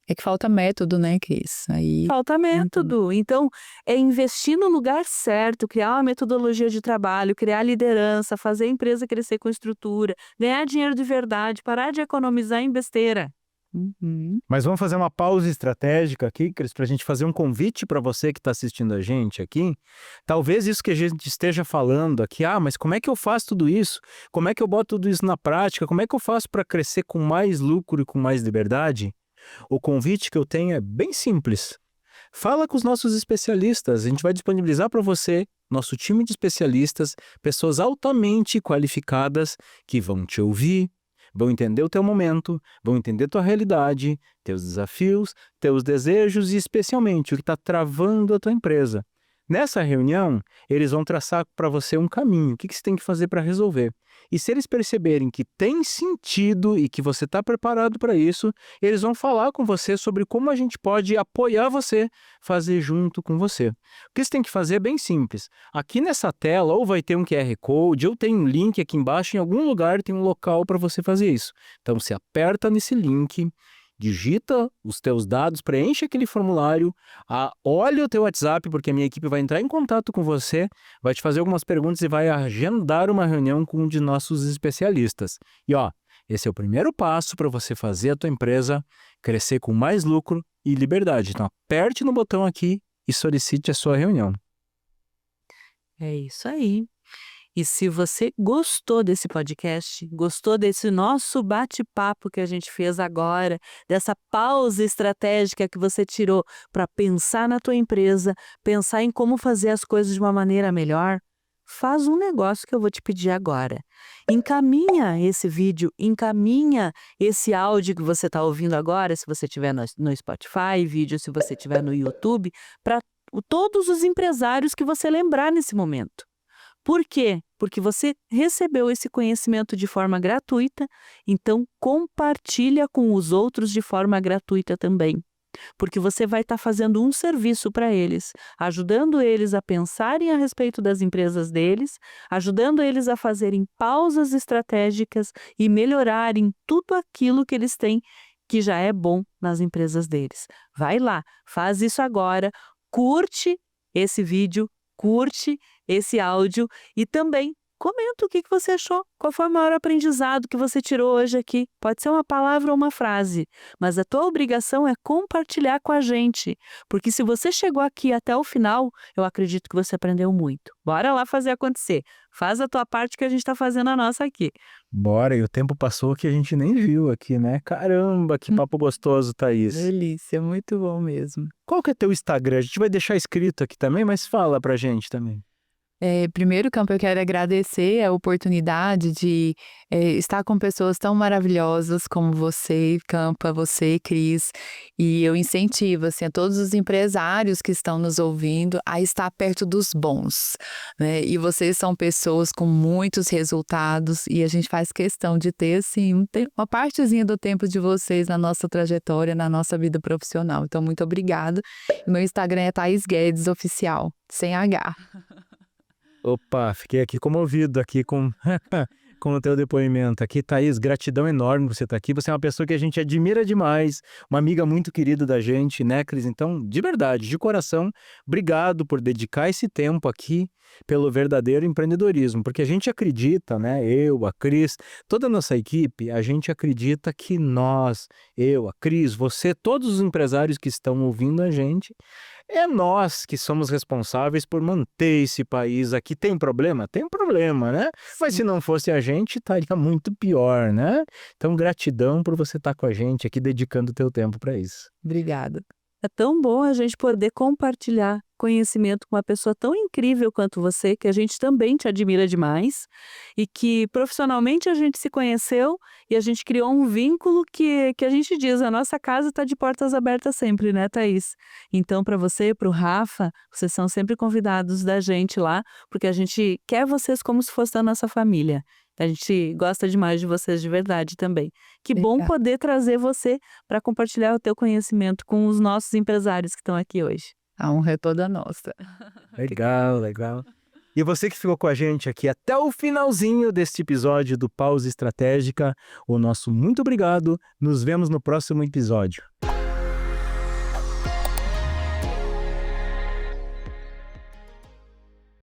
É que falta método, né, Cris? Aí... Falta método. Então, é investir no lugar certo, criar uma metodologia de trabalho, criar liderança, fazer a empresa crescer com estrutura, ganhar dinheiro de verdade, parar de economizar em besteira. Mas vamos fazer uma pausa estratégica aqui, Cris, para a gente fazer um convite para você que está assistindo a gente aqui. Talvez isso que a gente esteja falando aqui, mas como é que eu faço tudo isso? Como é que eu boto tudo isso na prática? Como é que eu faço para crescer com mais lucro e com mais liberdade? O convite que eu tenho é bem simples. Fala com os nossos especialistas, a gente vai disponibilizar para você, nosso time de especialistas, pessoas altamente qualificadas que vão te ouvir, vão entender o teu momento, vão entender tua realidade, teus desafios, teus desejos e especialmente o que está travando a tua empresa. Nessa reunião, eles vão traçar para você um caminho, o que você tem que fazer para resolver. E se eles perceberem que tem sentido e que você está preparado para isso, eles vão falar com você sobre como a gente pode apoiar você, fazer junto com você. O que você tem que fazer é bem simples. Aqui nessa tela, ou vai ter um QR Code, ou tem um link aqui embaixo, em algum lugar tem um local para você fazer isso. Então, você aperta nesse link, digita os teus dados, preenche aquele formulário, olha o teu WhatsApp, porque a minha equipe vai entrar em contato com você, vai te fazer algumas perguntas e vai agendar uma reunião com um de nossos especialistas. E esse é o primeiro passo para você fazer a tua empresa crescer com mais lucro e liberdade. Então, aperte no botão aqui e solicite a sua reunião. É isso aí. E se você gostou desse podcast, gostou desse nosso bate-papo que a gente fez agora, dessa pausa estratégica que você tirou para pensar na tua empresa, pensar em como fazer as coisas de uma maneira melhor, faz um negócio que eu vou te pedir agora. Encaminha esse vídeo, encaminha esse áudio que você está ouvindo agora, se você estiver no Spotify, vídeo se você estiver no YouTube, para todos os empresários que você lembrar nesse momento. Por quê? porque você recebeu esse conhecimento de forma gratuita, então compartilha com os outros de forma gratuita também. Porque você vai estar fazendo um serviço para eles, ajudando eles a pensarem a respeito das empresas deles, ajudando eles a fazerem pausas estratégicas e melhorarem tudo aquilo que eles têm que já é bom nas empresas deles. Vai lá, faz isso agora, curte esse vídeo, curte esse áudio e também comenta o que você achou. Qual foi o maior aprendizado que você tirou hoje aqui? Pode ser uma palavra ou uma frase, mas a tua obrigação é compartilhar com a gente, porque se você chegou aqui até o final, eu acredito que você aprendeu muito. Bora lá fazer acontecer. Faz a tua parte que a gente está fazendo a nossa aqui. Bora, e o tempo passou que a gente nem viu aqui, né? Caramba, que papo gostoso, Thaís. Delícia, muito bom mesmo. Qual que é teu Instagram? A gente vai deixar escrito aqui também, mas fala pra gente também. Primeiro, Campo, eu quero agradecer a oportunidade de estar com pessoas tão maravilhosas como você, Campa, você, Cris, e eu incentivo assim, a todos os empresários que estão nos ouvindo a estar perto dos bons, né? E vocês são pessoas com muitos resultados e a gente faz questão de ter assim, uma partezinha do tempo de vocês na nossa trajetória, na nossa vida profissional. Então, muito obrigada. Meu Instagram é Thaís Guedes Oficial, sem H. Opa, fiquei aqui comovido aqui com o teu depoimento aqui. Thaís, gratidão enorme por você estar aqui. Você é uma pessoa que a gente admira demais, uma amiga muito querida da gente, né, Cris? Então, de verdade, de coração, obrigado por dedicar esse tempo aqui pelo verdadeiro empreendedorismo, porque a gente acredita, né, eu, a Cris, toda a nossa equipe, a gente acredita que nós, eu, a Cris, você, todos os empresários que estão ouvindo a gente, é nós que somos responsáveis por manter esse país aqui. Tem problema? Tem problema, né? Mas se não fosse a gente, estaria muito pior, né? Então, gratidão por você estar com a gente aqui, dedicando o teu tempo para isso. Obrigada. É tão bom a gente poder compartilhar conhecimento com uma pessoa tão incrível quanto você, que a gente também te admira demais, e que profissionalmente a gente se conheceu e a gente criou um vínculo que a gente diz, a nossa casa está de portas abertas sempre, né, Thaís? Então, para você, para o Rafa, vocês são sempre convidados da gente lá, porque a gente quer vocês como se fosse da nossa família. A gente gosta demais de vocês de verdade também. Que bom Obrigada. poder trazer você para compartilhar o teu conhecimento com os nossos empresários que estão aqui hoje. A honra é toda nossa. Legal, legal. E você que ficou com a gente aqui até o finalzinho deste episódio do Pausa Estratégica, o nosso muito obrigado. Nos vemos no próximo episódio.